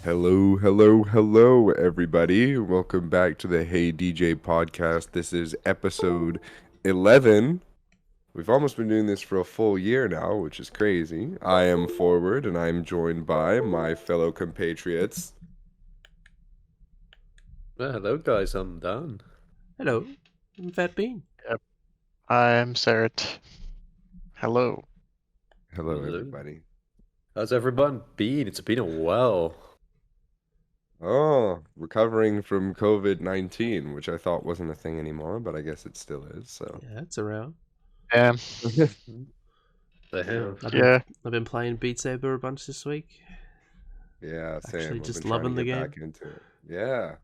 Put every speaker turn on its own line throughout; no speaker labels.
Hello, hello, hello, everybody. Welcome back to the Hey DJ podcast. This is episode 11. We've almost been doing this for a full year now, which is crazy. I am Forward, and I'm joined by my fellow compatriots.
Hello guys, I'm Dan.
Hello, I'm Fat Bean.
Yep. I'm Sarat. Hello.
Hello,
Hello.
everybody.
How's everyone been? It's been a while.
Oh, recovering from COVID-19, which I thought wasn't a thing anymore, but I guess it still is, so.
Yeah, it's around.
Yeah.
Damn.
I've been playing Beat Saber a bunch this week.
Yeah, same.
Actually,
I've
just
been trying to
loving the
get
game.
back into it. Yeah.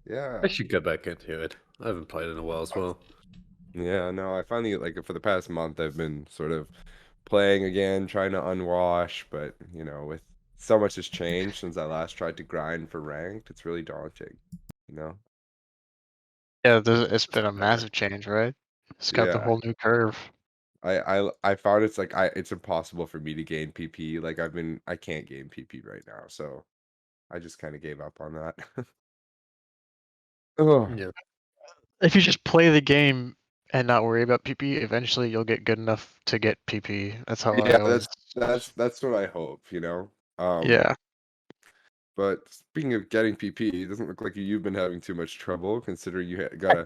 Yeah.
I should get back into it. I haven't played in a while as well.
Yeah, no, I finally, for the past month, I've been sort of playing again, trying to unwash, but, with so much has changed since I last tried to grind for ranked, it's really daunting, you know?
Yeah, it's been a massive change, right? It's got the
Yeah.
whole new curve.
I found it's impossible for me to gain PP. I can't gain PP right now, so I just kind of gave up on that. Oh,
Yeah.
If you just play the game and not worry about PP, eventually you'll get good enough to get PP. That's how I
yeah,
always.
that's what I hope,
Yeah.
But speaking of getting PP, it doesn't look like you've been having too much trouble, considering you got a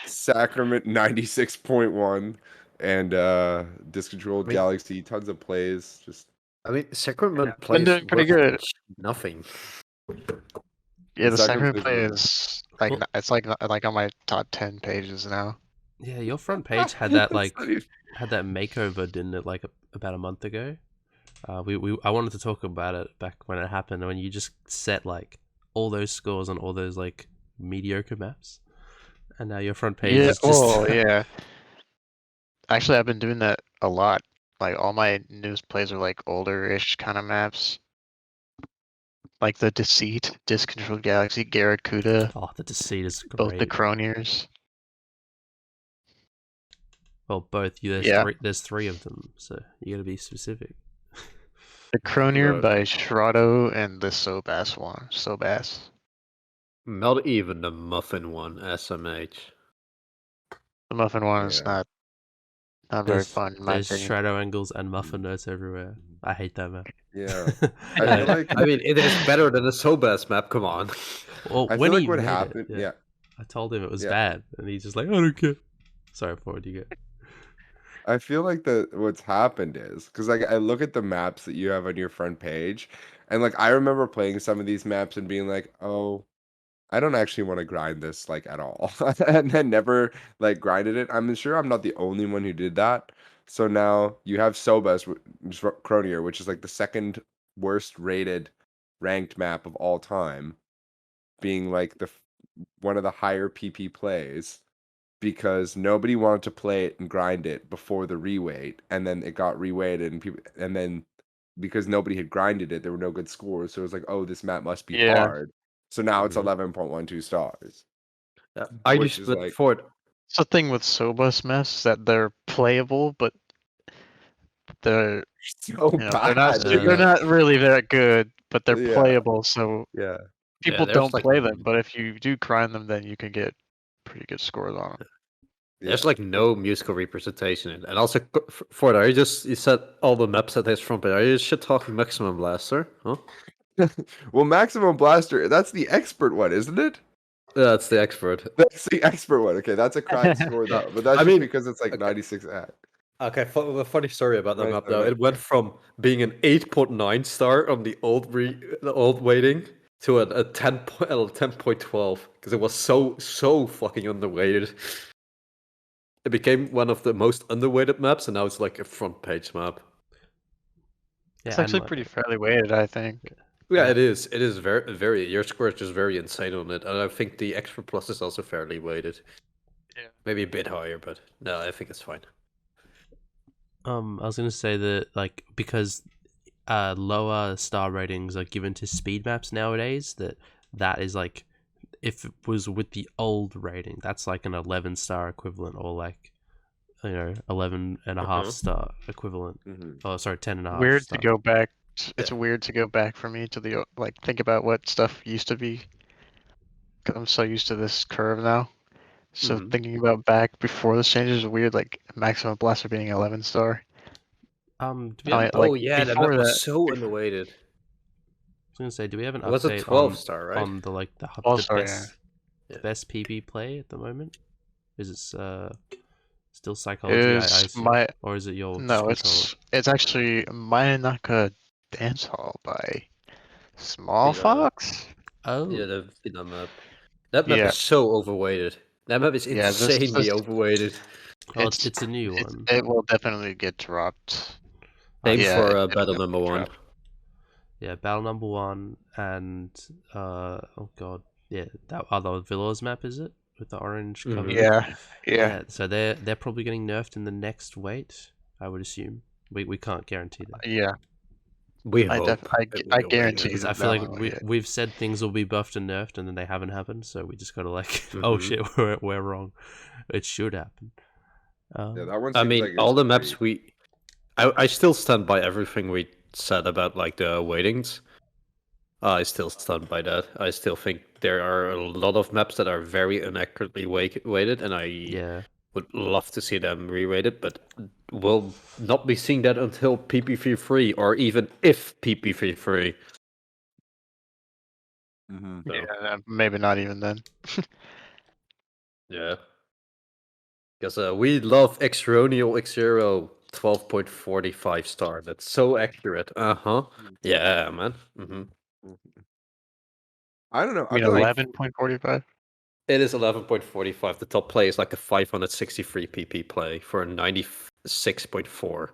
Sacrament 96.1 and Disc Controlled Galaxy, tons of plays.
Sacrament
Been
plays
doing pretty
worth
good.
nothing.
Yeah, the
Sacrament
second play is it's like on my top 10 pages now.
Yeah, your front page had that had that makeover, didn't it? About a month ago. I wanted to talk about it back when it happened, when you just set all those scores on all those mediocre maps, and now your front page
Yeah.
is just
Yeah. Actually, I've been doing that a lot. Like all my newest plays are like older-ish kind of maps. Like the Deceit, Disc Controlled Galaxy, Garracuda,
oh, the Deceit is
both the
great.
Croniers.
Well, both.
Yeah.
There's three of them, so you got to be specific.
The Cronier
Right.
by Shrodo and the Sobas one. Sobas.
Not even the Muffin one, SMH.
The Muffin one is
Yeah.
not very fun in my
There's
opinion.
shadow angles and muffin notes everywhere. I hate that map.
Yeah. I feel like
I mean, it is better than the Sobas map, come on.
Well,
I
when
feel like
he
what
made
happened.
it,
Yeah.
I told him it was
Yeah.
bad, and he's just like, I don't care. Sorry, Forward, you go.
I feel like what's happened is because I look at the maps that you have on your front page, and I remember playing some of these maps and being like, oh, I don't actually want to grind this at all, and then never grinded it. I'm sure I'm not the only one who did that. So now you have Sobas Cronier, which is the second worst rated ranked map of all time, being one of the higher PP plays because nobody wanted to play it and grind it before the reweight, and then it got reweighted, and then because nobody had grinded it, there were no good scores. So it was like, oh, this map must be
Yeah.
hard. So now it's
Mhm.
11.12 stars.
I
Which
just
is
look for it.
It's the thing with Sobas maps that they're playable, but they're
so bad.
they're not really that good, but they're
Yeah.
playable, so
Yeah.
people
there's
don't play them. But if you do grind them, then you can get pretty good scores on them.
There's no musical representation in it. And also, for that, you said all the maps at his front page. Are you shit talking Maximum Blaster? Huh?
Well, Maximum Blaster, that's the expert one, isn't it?
Yeah, that's the expert.
That's the expert one. Okay, that's a cracked score though, but that's because it's 96 at.
Okay, a funny story about that
Right,
map
right,
though.
right.
It went from being an 8.9 star on the old weighting to a 10.12 because it was so fucking underweighted. It became one of the most underweighted maps, and now it's like a front page map.
Yeah,
It's actually pretty fairly weighted, I think.
Yeah, it is. It is very. Your score is just very insane on it, and I think the Expert Plus is also fairly weighted.
Yeah.
Maybe a bit higher, but no, I think it's fine.
I was gonna say that because lower star ratings are given to speed maps nowadays, that is if it was with the old rating, that's like an 11-star equivalent, or 11 and a half star equivalent.
Mhm.
Oh, sorry, 10 and a half
Weird
star.
to go back It's weird to go back for me to the like think about what stuff used to be. Cause I'm so used to this curve now. So
Mhm.
thinking about back before this changes is weird. Like maximum blaster being 11 star.
Do we
I
have?
mean,
Oh
like
yeah, that map
before
was
that,
so underrated.
I was gonna say, do we have an
It was a
update
12-star, right?
on the like the
also yeah,
Yeah.
best PB play at the moment? Is it still psychology? I
is
assume,
my
or is it your just
no,
controller?
it's actually Mayanaka Dance Hall by Small
Fina.
Fox.
Oh,
Yeah, the Fina map. That map
Yeah,
is so overweighted. That map is
yeah.
insanely overweighted.
oh, it's a new
It's
one.
it will definitely get dropped.
Same
I've
Yeah,
for
it'll
battle
definitely
number
get
one.
dropped.
Yeah, battle number one and oh god, yeah, that other Villas map, is it, with the orange cover?
Mhm.
Yeah, yeah.
Yeah, so they're probably getting nerfed in the next weight, I would assume. We can't guarantee that
Yeah,
We hope it
I
will be
guarantee
because I
that
feel
that
like
one will hit.
we've said things will be buffed and nerfed and then they haven't happened, so we just gotta like, oh
Mhm.
shit, we're wrong. It should happen.
Yeah, that one
I
seems
mean,
like
all
it's
the
pretty.
maps I still stand by everything we said about like the weightings. I still stand by that. I still think there are a lot of maps that are very inaccurately weighted, and I
Yeah.
would love to see them re-rated, but we'll not be seeing that until PP3 or even if PP3.
Mhm.
So,
Yeah, maybe not even then.
yeah. Because we love Exeronial X0 12.45 star. That's so accurate. Uh-huh. Yeah, man. Mm-hmm.
Mhm. I don't know.
I
I
mean,
feel like
11.45.
It is 11.45. The top play is like a 563 PP play for a 96.4.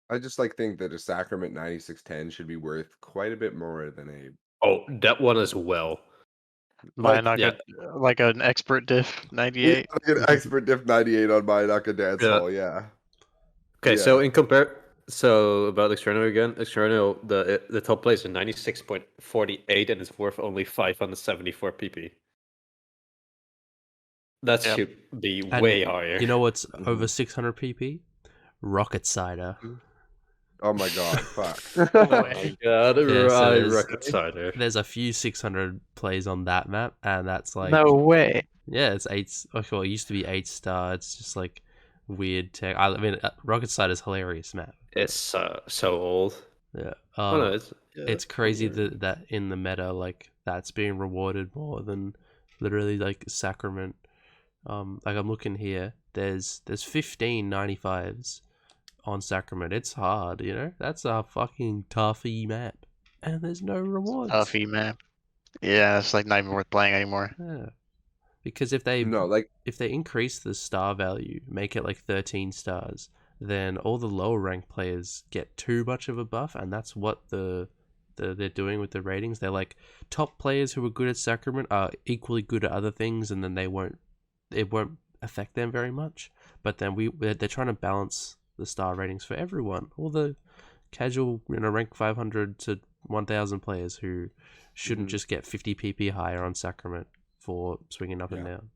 I just like think that a Sacrament 9610 should be worth quite a bit more than a
Oh, that one as well.
Mine
Like,
not
yeah.
good. Like an expert diff
yeah,
98.
like an expert diff 98 on my Naka Dance
Yeah.
Hall, yeah.
Okay, so
Yeah.
about External again. External, the top play is a 96.48 and it's worth only 574 PP. That
Yep.
should be
And
way higher.
you know what's over
Mhm.
600 pp? Rocket Cider.
Oh my god, fuck.
No
Oh my
way.
god,
Yeah, so
right, Rocket Cider.
there's a few 600 plays on that map, and that's like,
No way.
yeah, it's eight. Well, it used to be 8-star. It's just like weird tech. I mean, Rocket Side is hilarious map.
It's so old.
Yeah.
Oh no, yeah,
It's crazy
weird.
that in the meta, like that's being rewarded more than literally like Sacrament. Like I'm looking here. There's 15 95s on Sacrament. It's hard, you know. That's a fucking toughy map, and there's no rewards.
Toughy map. Yeah, it's like not even worth playing anymore.
Yeah. Because if they
No, like
increase the star value, make it like 13 stars, then all the lower ranked players get too much of a buff, and that's what they're doing with the ratings. They're like, top players who are good at Sacrament are equally good at other things, and then it won't affect them very much. But then they're trying to balance the star ratings for everyone, all the casual, rank 500 to 1000 players who shouldn't
Mhm.
just get 50 PP higher on Sacrament for swinging up and
Yeah.
down.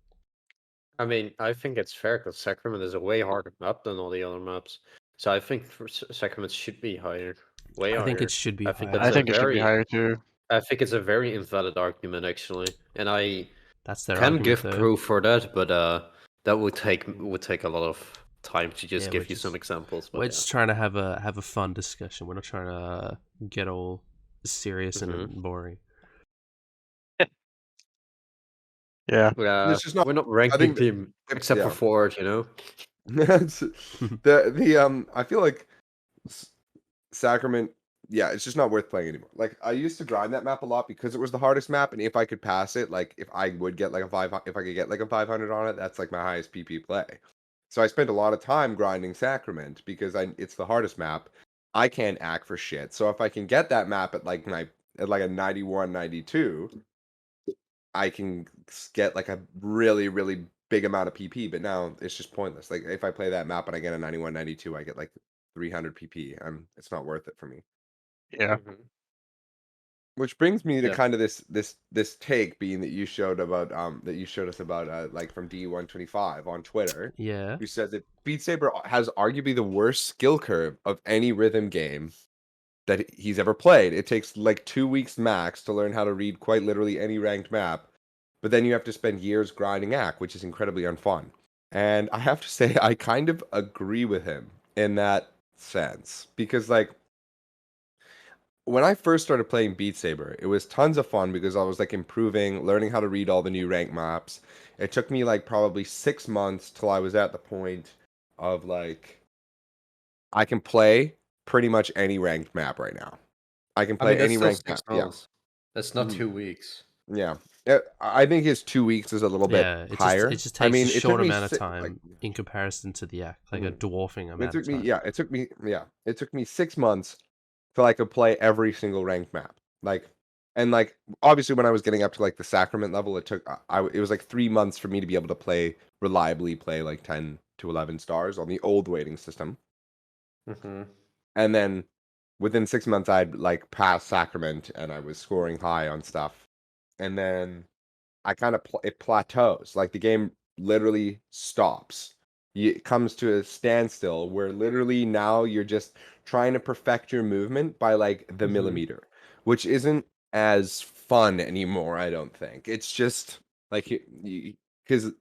I mean, I think it's fair because Sacrament is a way harder map than all the other maps. So I think Sacrament should be higher, way
I
higher.
think it should be
I think
higher.
that's
I think it should be higher too.
I think it's a very invalid argument actually, and I
That's their
can
argument,
give
though.
proof for that, but that would take a lot of time to just
Yeah,
give you some examples. But
we're just trying to have a fun discussion. We're not trying to get all serious
Mhm.
and boring.
Yeah.
It's just not
we're not
I
ranking
think that,
team except for
yeah.
Ford, you know.
That's the I feel like S- Sacrament, yeah, it's just not worth playing anymore. Like I used to grind that map a lot because it was the hardest map, and if I could pass it, like if I would get like if I could get like a 500 on it, that's like my highest PP play. So I spent a lot of time grinding Sacrament because it's the hardest map. I can't act for shit. So if I can get that map at like a 91, 92, I can get like a really, really big amount of PP, but now it's just pointless. Like if I play that map and I get a 91, 92, I get like 300 PP. It's not worth it for me.
Yeah.
Mhm.
Which brings me to
Yeah.
kind of this take being that you showed about that you showed us about like from D125 on Twitter,
Yeah.
who said that Beat Saber has arguably the worst skill curve of any rhythm game. that he's ever played. It takes like 2 weeks max to learn how to read quite literally any ranked map, but then you have to spend years grinding ACK, which is incredibly unfun. And I have to say, I kind of agree with him in that sense because, like, when I first started playing Beat Saber, it was tons of fun because I was like improving, learning how to read all the new rank maps. It took me like probably 6 months till I was at the point of like I can play pretty much any ranked map right now. I can
I
play
mean, that's
any
still
ranked
six
map. Yeah.
months. That's not
Mhm.
2 weeks.
Yeah. I think his 2 weeks is a little bit
Yeah,
higher.
it just
I
takes a
mean, it took
short
me
amount of
like
time in comparison to the act, like a
mhm.
dwarfing
It
amount of
took me
time.
it took me 6 months till I could play every single ranked map. Like, and like obviously when I was getting up to like the sacrament level, it took it was like 3 months for me to be able to reliably play like 10 to 11 stars on the old waiting system.
Mm-hmm.
And then within 6 months, I'd like passed sacrament and I was scoring high on stuff. And then I kind of it plateaus. Like the game literally stops. It comes to a standstill where literally now you're just trying to perfect your movement by like the
Mm-hmm.
millimeter, which isn't as fun anymore. I don't think it's just like because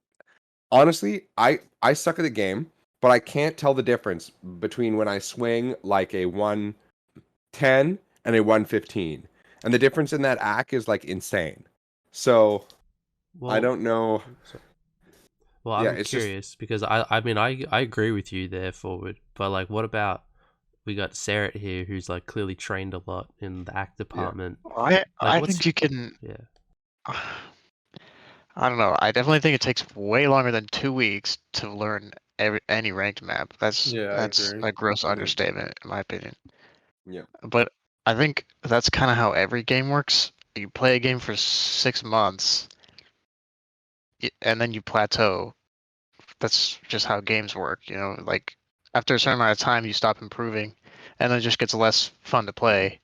honestly, I suck at the game, but I can't tell the difference between when I swing like a 110 and a 115, and the difference in that act is like insane. So I
Well,
don't know.
sorry. Well,
Yeah,
I'm
it's just
curious because I mean, I agree with you there, forward. But like, what about we got Sarah here, who's like clearly trained a lot in the act
yeah.
department.
I
Like,
I
what's
think you can.
yeah?
I don't know. I definitely think it takes way longer than 2 weeks to learn any ranked map.
Yeah, I
That's
agree.
a gross
Mhm.
understatement, in my opinion.
Yeah.
But I think that's kind of how every game works. You play a game for 6 months, and then you plateau. That's just how games work, you know. Like after a certain amount of time, you stop improving, and then it just gets less fun to play.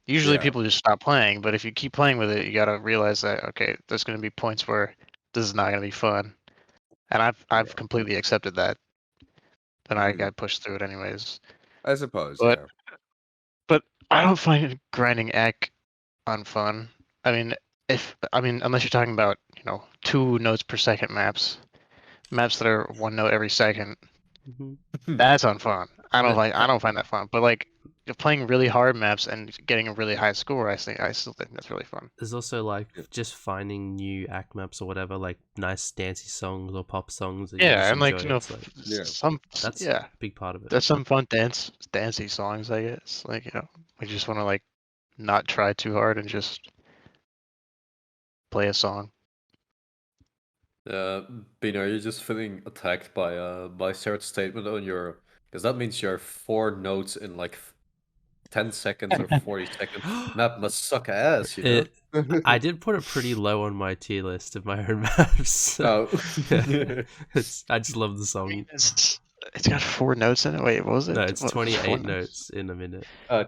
Usually,
Yeah.
people just stop playing, but if you keep playing with it, you gotta realize that okay, there's gonna be points where this is not gonna be fun, and I've
Yeah.
completely accepted that. And I
Mhm.
got pushed through it anyways.
I suppose,
But
yeah.
but I don't find grinding act unfun. I mean, unless you're talking about 2 notes per second maps that are 1 note every second,
Mm-hmm.
that's unfun.
But
I don't find that fun. But like if playing really hard maps and getting a really high score, I still think that's really fun.
there's also like
Yeah.
just finding new act maps or whatever, like nice dancey songs or pop songs that you
Yeah,
just
and like
enjoy. It's like
Yeah.
that's a
yeah,
big part of it.
there's some fun dancey songs. I guess like we just want to like not try too hard and just play a song.
Bino, you're just feeling attacked by Sarah's statement on your, because that means you're 4 notes in like 10 seconds or 40 seconds. Map must suck ass, you know?
I did put it pretty low on my tier list of my own maps. So,
Oh.
yeah. I just love the
I mean,
song.
it's got 4 notes in it. Wait, what was it?
No, it's
What, 4
28
notes?
notes in a minute.
uh,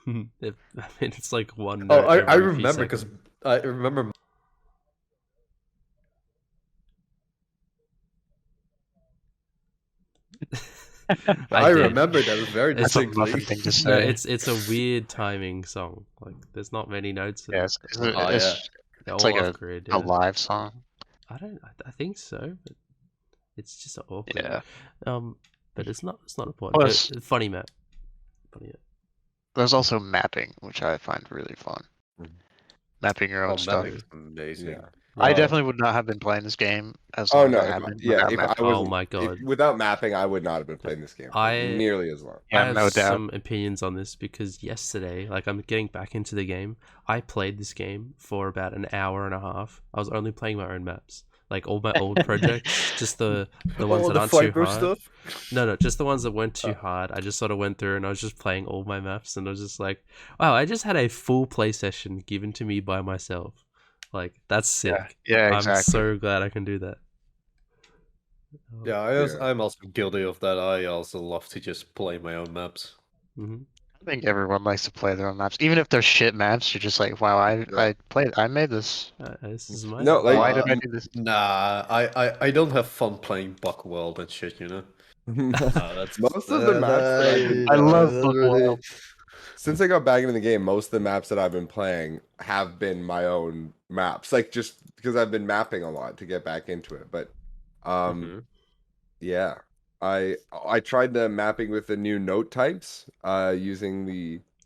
I mean, it's like one
oh,
note
I
every few
remember, because
seconds.
I remember. I
did.
remember that very
It's
That's a
distinctly.
muffin thing to
No,
say.
it's a weird timing song. Like, there's not many notes in
Yeah,
it.
it's, it's,
Oh, yeah.
it's,
They're
it's
all
like
off grid.
a
Yeah,
live song.
I think so, but it's just so awkward.
Yeah.
But it's not important.
Plus,
Funny map. Funny map.
there's also mapping, which I find really fun. Mapping your
Oh,
own stuff.
mapping's amazing.
Yeah.
I
Uh,
definitely would not have been playing this game as
Oh
long as
no,
I have been
yeah,
without
if I
mapping.
Oh
wasn't
my god.
without mapping, I would not have been playing this game for
I
nearly as long.
I
Yeah,
have
no doubt.
some opinions on this because yesterday, like I'm getting back into the game. I played this game for about an hour and a half. I was only playing my own maps, like all my old projects, just the ones
all
that
the
aren't too
fiber
hard.
stuff.
No, just the ones that weren't too
Oh.
hard. I just sort of went through and I was just playing all my maps, and I was just like, wow, I just had a full play session given to me by myself. Like that's sick.
Yeah,
I'm
exactly.
so glad I can do that.
Yeah,
Yeah.
I'm also guilty of that. I also love to just play my own maps.
Mm-hmm.
I think everyone likes to play their own maps, even if they're shit maps. You're just like, wow,
Yeah.
I made this.
This is my
No,
map.
like
Why did I do this?
Nah, I don't have fun playing Buckworld and shit, you know? That's
Most of the maps that I've been
I
playing,
love Buck Wild.
since I got back into the game, most of the maps that I've been playing have been my own maps. Like just because I've been mapping a lot to get back into it. But
Mm-hmm.
yeah. I tried the mapping with the new note types, using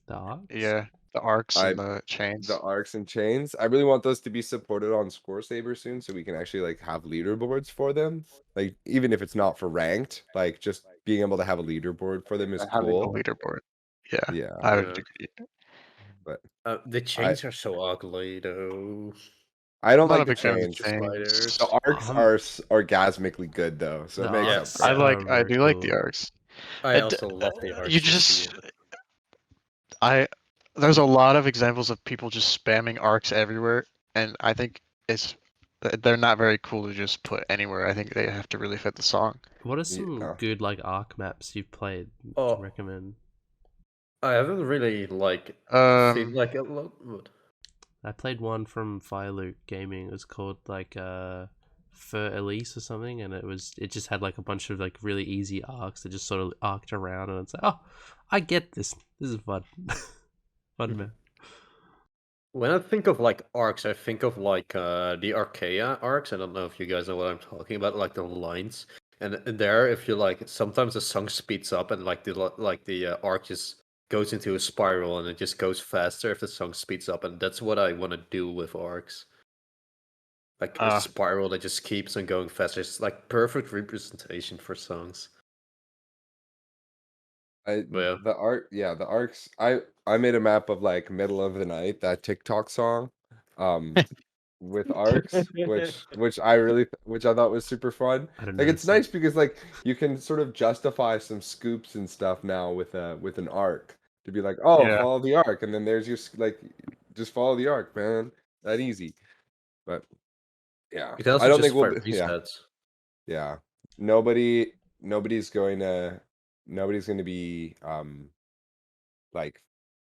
The arcs?
Yeah, the arcs
I
and the
the
chains.
arcs and chains. I really want those to be supported on Scoresaber soon so we can actually like have leaderboards for them. Like even if it's not for ranked, like just being able to have a leaderboard for them is
Having a
cool.
leaderboard. Yeah,
Yeah.
I would
Yeah.
agree.
But
The
I
chains are so ugly, though.
I don't
I'm not
like
a
the
big fan of the
chains.
Just spiders.
The
chains.
arcs
Um,
are orgasmically good though, so
the
it makes up
arcs
for
Yes.
it.
are
I
very
do like the
cool.
arcs.
I also love the
You
arcs from
just,
the.
I, there's a lot of examples of people just spamming arcs everywhere, and I think they're not very cool to just put anywhere. I think they have to really fit the song.
What are some
Yeah.
good like arc maps you've played? You can
Oh,
recommend?
I haven't really seen
Um,
a lot.
I played one from Fireloop Gaming. It was called like Fur Elise or something, and it just had like a bunch of like really easy arcs that just sort of arced around, and it's like, oh, I get this. This is fun, fun man.
When I think of like arcs, I think of like the Archaea arcs. I don't know if you guys know what I'm talking about, like the lines. And there, if you like, sometimes the song speeds up and the arc just goes into a spiral and it just goes faster if the song speeds up, and that's what I want to do with arcs. Like a
uh,
spiral that just keeps on going faster. It's like perfect representation for songs. But
The art, yeah, the arcs. I made a map of like middle of the night, that TikTok song, um, with arcs, which I thought was super fun.
I don't
Like
know
it's
this song.
nice because like you can sort of justify some scoops and stuff now with an arc to be like, oh,
yeah.
follow the arc, and then there's your like, just follow the arc, man. That easy. But yeah,
you can
I
also
don't think we'll
justify
be. Yeah,
resets.
yeah. Nobody, nobody's going to, nobody's going to be like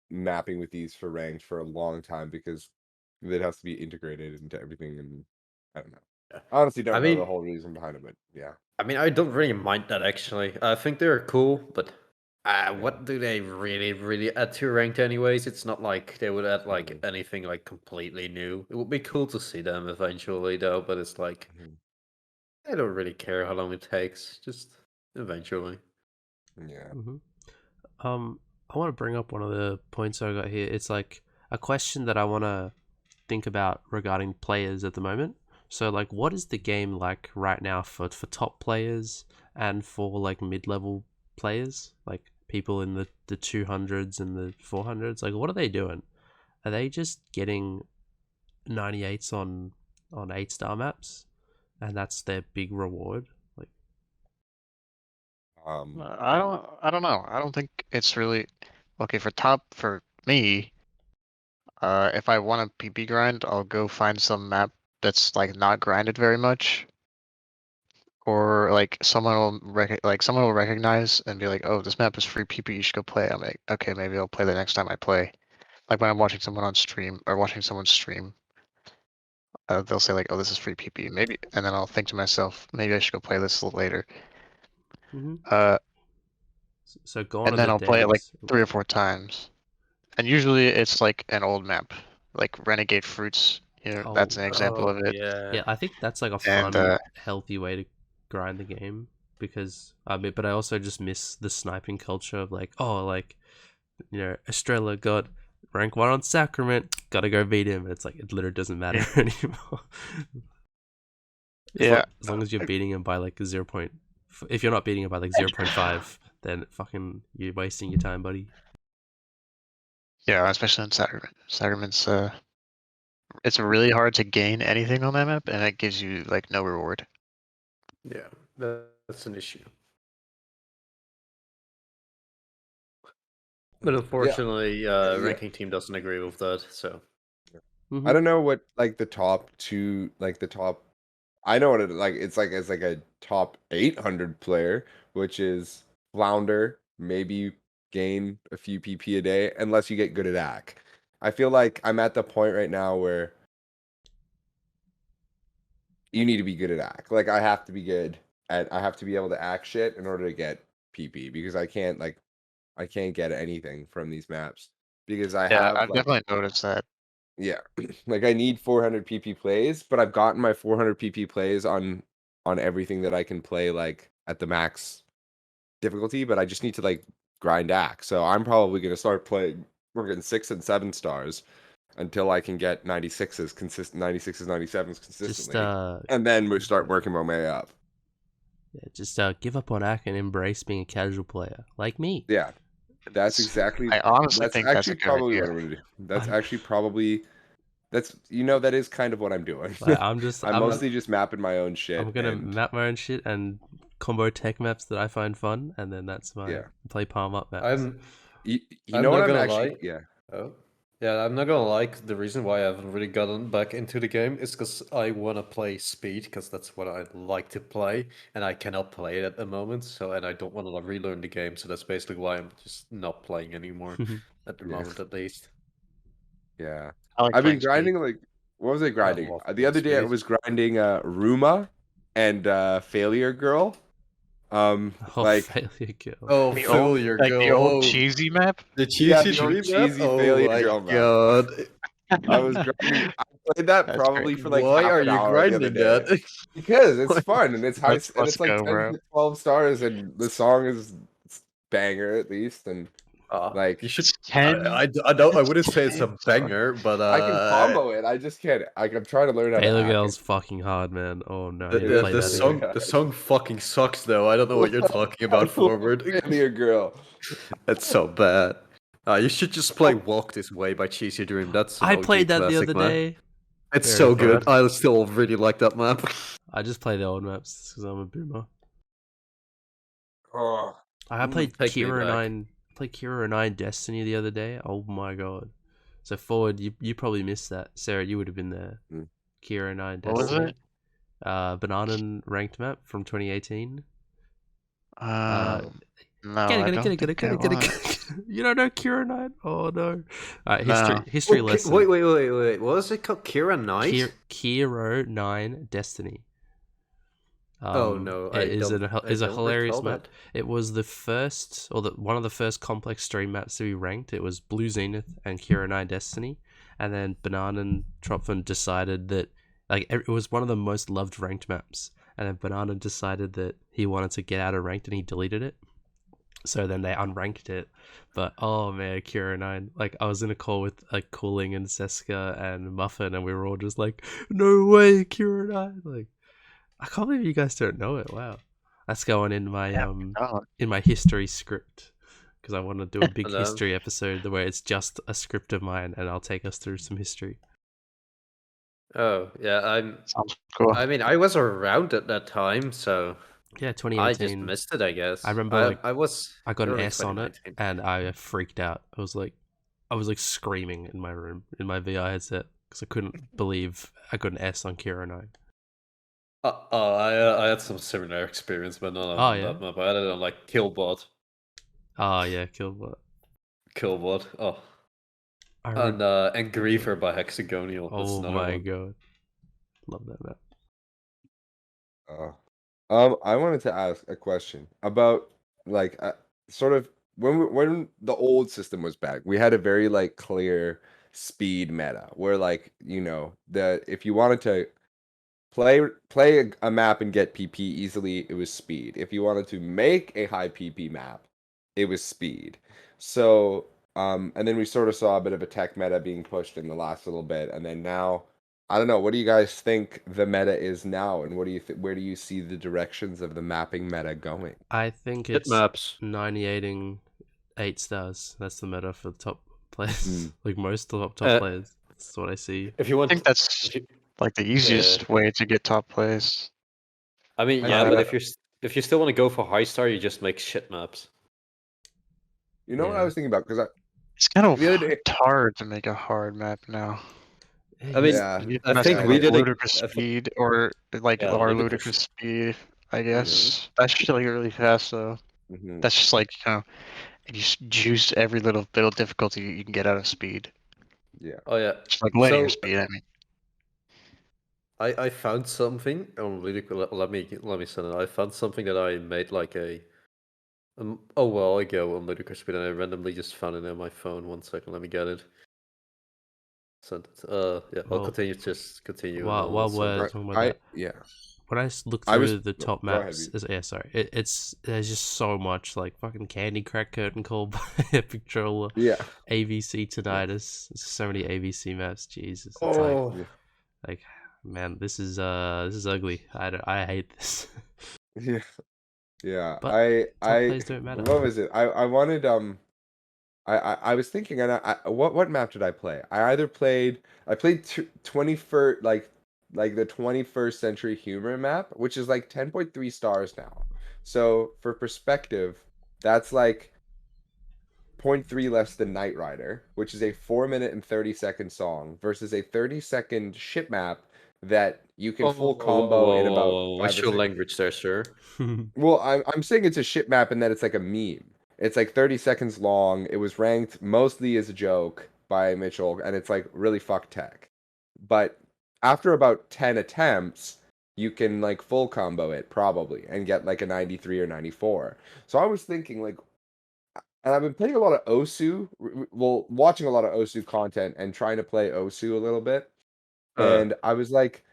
mapping with these for ranked for a long time because it has to be integrated into everything, and I don't know.
Yeah.
I honestly
I
don't know the
mean,
whole reason behind it, but yeah,
I don't really mind that actually. I think they're cool, but
yeah.
what do they really add to ranked anyways? It's not like they would add like
Mhm,
anything like completely new. It would be cool to see them eventually though, but it's like
mhm.
I don't really care how long it takes. Just eventually.
Yeah.
hmm I want to bring up one of the points I got here. It's like a question that I want to think about regarding players at the moment. So, like, what is the game like right now for top players and for like mid-level players, like people in the 200s and the 400s? Like, what are they doing? Are they just getting 98s on 8-star maps, and that's their big reward? Like,
Um.
I don't know. I don't think it's really okay for me. If I want a PP grind, I'll go find some map that's like not grinded very much, or like someone will recognize and be like, "Oh, this map is free PP. You should go play." I'm like, "Okay, maybe I'll play the next time I play." Like when I'm watching someone on stream or watching someone stream, they'll say like, "Oh, this is free PP." Maybe, and then I'll think to myself, maybe I should go play this a little later.
hmm
Uh,
so gone are
and then
the
I'll play it like
days.
3 or 4 times. And usually it's like an old map, like Renegade Fruits.
Oh,
That's an example
Oh
of it.
yeah.
yeah, I think that's like a
And
fun, healthy way to grind the game because I mean, but I also just miss the sniping culture of like, oh, like Estrella got rank 1 on Sacrament, gotta go beat him. And it's like it literally doesn't matter
yeah,
anymore.
yeah,
As long as you're beating him by like if you're not beating him by like 0.5, then fucking you're wasting your time, buddy.
yeah. Especially in Sacrament. Sacrament's it's really hard to gain anything on that map, and it gives you like no reward.
Yeah. That's an issue. But
Yeah.
unfortunately,
Yeah.
ranking team doesn't agree with that, so
I
Mm-hmm.
don't know what like the top two, like the top. I know what it like. It's like a top 800 player, which is flounder, maybe gain a few PP a day, unless you get good at AC. I feel like I'm at the point right now where you need to be good at AC. Like I have to be good and I have to be able to act shit in order to get PP because I can't get anything from these maps because I
Yeah,
have
I've definitely noticed that.
yeah, like I need 400 PP plays, but I've gotten my 400 PP plays on everything that I can play like at the max difficulty, but I just need to like grind act. So I'm probably gonna start playing working 6 and 7 stars until I can get 96s consistent 96s 97s
Just
consistently, and then we start working my way up.
yeah, just give up on Ack and embrace being a casual player like me.
Yeah, that's exactly
I honestly
that's
think that's a
actually
good
probably
idea.
what I'm gonna do. That's
I'm-
actually probably that's that is kind of what I'm doing.
Like,
I'm mostly just mapping my own shit.
I'm gonna
and
map my own shit and combo tech maps that I find fun, and then that's my
yeah,
play palm up maps.
you
I'm
know what
not
I'm
gonna
actually
lie.
yeah.
Oh. Yeah, I'm not gonna lie. The reason why I haven't really gotten back into the game is because I want to play speed, because that's what I like to play, and I cannot play it at the moment. So, and I don't want to relearn the game. So that's basically why I'm just not playing anymore at the
Yeah.
moment, at least.
Yeah.
I like
I've been
playing speed.
grinding like what was I grinding?
love
The
playing
other day I
speed.
was grinding Ruma and Failure Girl.
Oh,
Like
failure girl.
Oh,
The old,
failure
like the old
girl!
cheesy map.
The
yeah,
cheesy
the old
dream map.
cheesy
Oh
Failure
my
Girl map.
god!
I was grinding. I played that
That's
probably
great.
for like
Why
half
are
an
you
hour the other
grinding
day
that?
because it's
Why-
fun and it's high and
Let's
it's like
go,
10
bro.
to 12 stars and the song is it's banger at least and like
You should.
It's 10.
I don't. I
It's
wouldn't say it's a
10 stars.
banger, but
I can combo it. I just can't. Like I'm trying to learn how to
Failure
act
girl's
it.
fucking hard, man. Oh no, I
the
need to
the,
play
the
that
Failure
again.
song
Girl.
the song fucking sucks though. I don't know what you're talking about,
I love
Forward.
Failure Girl.
It's so bad. You should just play "Walk This Way" by Cheesy Dream. That's an
I
OG
played that the
classic,
other
man.
day.
It's
Very
so
fun.
good. I still really like that map.
I just play the old maps because I'm a boomer.
Oh,
I played
Take me
Kira
back.
9. Played Kira 9 Destiny the other day. Oh my god! So Forward, you probably missed that. Sarah, you would have been there.
Mm.
Kira 9
What was
Destiny.
it?
Banana ranked map from 2018.
No,
Get
I
it,
don't
get it,
think
get
I
it, get it,
want.
get it. You don't know Kira 9? Oh no.
No.
History lesson.
Wait. What was it called? Kira Knight?
Kira 9 Destiny.
Oh no,
it is a
don't
hilarious
recall
map.
that.
It was the first, or one of the first complex stream maps to be ranked. It was Blue Zenith and Kira 9 Destiny, and then Banana and Tropfen decided that it was one of the most loved ranked maps, and then Banana decided that he wanted to get out of ranked and he deleted it. So then they unranked it. But oh man, Kira 9. Like I was in a call with like Cooling and Seska and Muffin, and we were all just like, no way, Kira 9. Like I can't believe you guys don't know it. Wow. That's going in my
Oh,
in my history script. Because I want to do a big
And,
history episode where it's just a script of mine and I'll take us through some history.
Oh yeah,
sounds cool.
I mean, I was around at that time, so
Yeah,
I
2018.
just missed it, I guess.
I remember like
I was
I got an
early
S on it
2019.
and I freaked out. I was like screaming in my room in my VR headset because I couldn't believe I got an S on Kira 9.
I had some similar experience, but not
Oh,
on
yeah?
that map. I had it on like Killbot.
Oh yeah, Killbot.
Killbot. Oh.
I
And Griever by Hexagonial. That's
oh
another
my
one.
god. Love that map.
I wanted to ask a question about like sort of when the old system was back, we had a very like clear speed meta where like that if you wanted to play a map and get PP easily, it was speed. If you wanted to make a high PP map, it was speed. So and then we sort of saw a bit of a tech meta being pushed in the last little bit, and then now I don't know. What do you guys think the meta is now, and what do you where do you see the directions of the mapping meta going?
I think
Hit
it's
maps.
98ing 8 stars. That's the meta for the top players.
Mm.
Like most top players. That's what I see.
If you want,
I think that's
if you-
like the easiest way to get top plays.
I mean,
I
yeah,
think
but if you still want to go for high star, you just make shit maps.
you know what I
Yeah.
was thinking about because
It's kind of
the other day,
hard to make a hard map now.
I mean,
yeah,
You
I
must
think
have
we
like
did it.
ludicrous speed or like
Yeah,
or
ludicrous.
ludicrous speed. I guess that's just like really fast though.
mhm,
That's just like if you juice every little bit of difficulty you can get out of speed.
yeah.
Oh yeah.
Just like linear
So
speed. I mean,
I found something on let me send it. I found something that I made like a while ago on Ludicrous Speed, and I randomly just found it on my phone. 1 second, let me get it. Send it. Yeah, I'll
Well,
continue, and
while
I'll send
we're
it.
talking about that,
Yeah.
when I look
I was
through the top
go ahead.
maps, yeah, sorry, it's there's just so much like fucking Candy Crack Curtain Call by Epic Troller,
Yeah.
AVC
Yeah.
Tinnitus. There's so many AVC maps. Jesus, it's
Oh,
like man, this is ugly. I hate this.
Yeah. Yeah.
But top plays don't matter.
What was it? I wanted I was thinking, and what map did I play? I played 21st like the 21st Century Humor map, which is like 10.3 stars now. So for perspective, that's like zero point 0.3 less than Knight Rider, which is a 4 minute and 30-second song versus a 30-second ship map that you can full combo in about five
What's
or
your
six.
language there, sir?
Well, I'm saying it's a shit map and that it's like a meme. It's like 30 seconds long. It was ranked mostly as a joke by Mitchell, and it's like really fuck tech. But after about 10 attempts, you can like full combo it probably and get like a 93 or 94. So I was thinking like, and I've been playing a lot of Osu, well, watching a lot of Osu content and trying to play Osu a little bit. And I was like,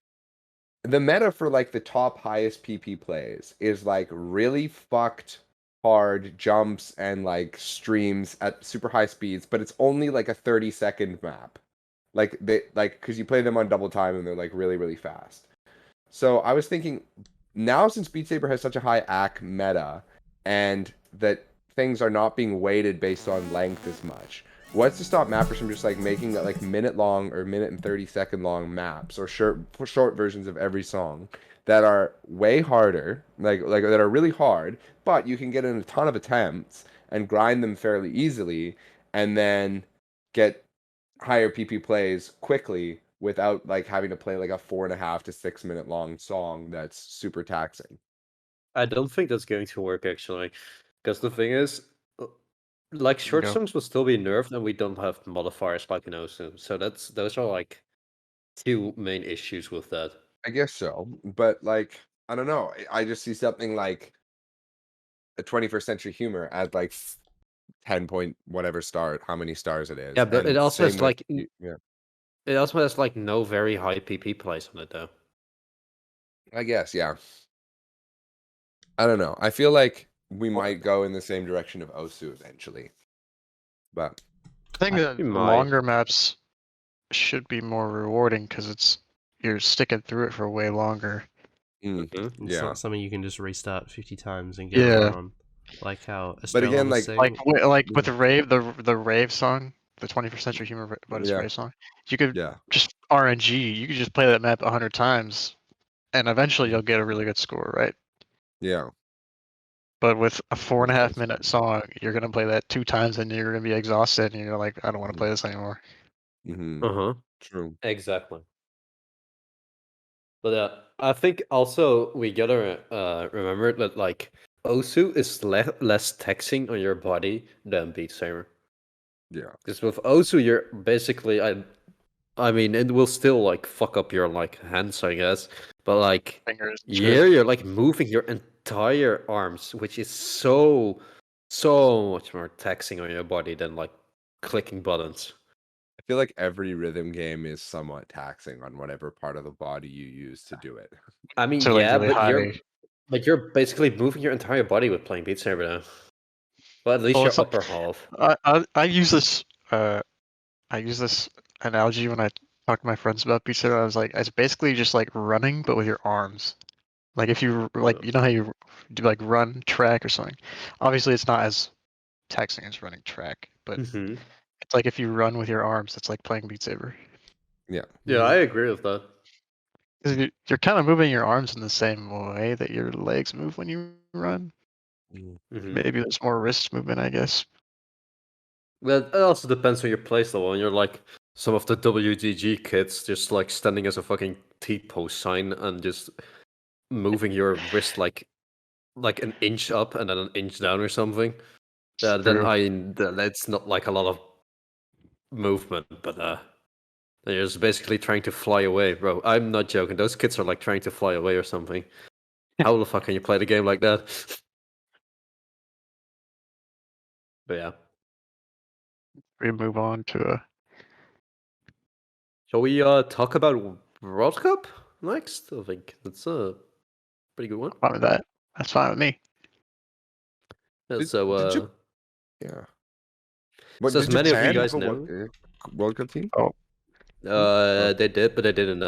the meta for like the top highest PP plays is like really fucked hard jumps and like streams at super high speeds, but it's only like a 30-second map. Like they like because you play them on double time and they're like really, really fast. So I was thinking now since Beat Saber has such a high AC meta and that things are not being weighted based on length as much. What's to stop mappers from just like making like minute long or minute and 30-second long maps or short versions of every song that are way harder, like that are really hard, but you can get in a ton of attempts and grind them fairly easily and then get higher PP plays quickly without like having to play like a 4.5 to 6 minute long song that's super taxing.
I don't think that's going to work actually, because the thing is, like short
Go.
songs will still be nerfed, and we don't have modifiers like in Osu. So those are like two main issues with that.
I guess so, but like I don't know. I just see something like a 21st Century Humor at like 10 point whatever star, how many stars it is,
Yeah, but it
and
also
same
has
with
like
yeah.
it also has like no very high PP plays on it though.
I guess yeah. I don't know. I feel like we might go in the same direction of Osu eventually, but
I think
You
that
might.
longer maps should be more rewarding because you're sticking through it for way longer.
Mhm.
It's
yeah.
not something you can just restart 50 times and get a run
Yeah,
on. Like how
But
Estrella
again,
was
like
like
saying.
with the rave, the rave song, the 21st Century Humor about its
yeah,
rave song. You could
yeah,
just RNG. You could just play that map 100 times, and eventually you'll get a really good score, right?
yeah.
But with a four and a half
That's
minute song, you're gonna play that 2 times and you're gonna be exhausted, and you're like, I don't want to play this anymore.
mm-hmm.
Uh-huh.
True.
Exactly. But I think also we gotta remember that like Osu is less taxing on your body than Beat Saber.
Yeah.
Because with Osu, you're basically I mean, it will still like fuck up your like hands, I guess. But like,
Fingers and shit.
yeah, you're like moving your entire arms, which is so much more taxing on your body than like clicking buttons.
I feel like every rhythm game is somewhat taxing on whatever part of the body you use to do it.
I mean,
So like
yeah,
really high.
but you're basically moving your entire body with playing Beat Saber now. Well, at least
Well,
your
it's like
upper half.
I use this I use this analogy when I talk to my friends about Beat Saber. I was like, it's basically just like running, but with your arms. Like if you like, you know how you do like run track or something. Obviously, it's not as taxing as running track, but
Mm-hmm.
it's like if you run with your arms, it's like playing Beat Saber.
Yeah.
Yeah, I agree with that.
'Cause you're kind of moving your arms in the same way that your legs move when you run.
Mm-hmm.
Maybe there's more wrist movement, I guess.
Well, it also depends on your playstyle. When you're like some of the WGG kids, just like standing as a fucking T-pose sign and just moving your wrist like an inch up and then an inch down or something. Then
True.
that's not like a lot of movement, but They're just basically trying to fly away, bro. I'm not joking. Those kids are like trying to fly away or something. How the fuck can you play the game like that? But yeah.
We move on to a.
Shall we talk about World Cup next? I think that's a pretty good one.
Fine with that. That's fine with me.
Yeah,
Did
so
you- Yeah. What
so as
did you
many of you
plan to
guys
have a
know,
World Cup team?
they did, but they didn't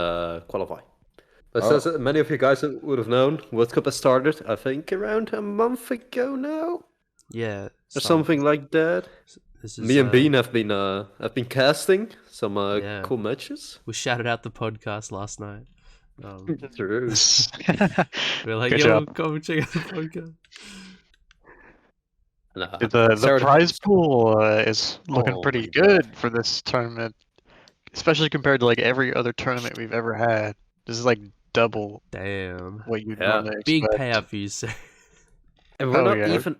qualify. But
Oh.
so many of you guys would have known, World Cup has started, I think, around a month ago now,
Yeah.
or something like that.
This is,
Me and Bean have been casting some
Yeah.
cool matches.
We shouted out the podcast last night.
True.
We're like,
Good
yo,
job.
come check out the podcast.
The
Sarah-
prize pool is looking
Oh
pretty
my
good for this tournament, especially compared to like every other tournament we've ever had. This is like double
Damn.
what you'd
Yeah.
normally
Big
expect.
payout for you, sir.
And we're
Oh,
not
yeah.
even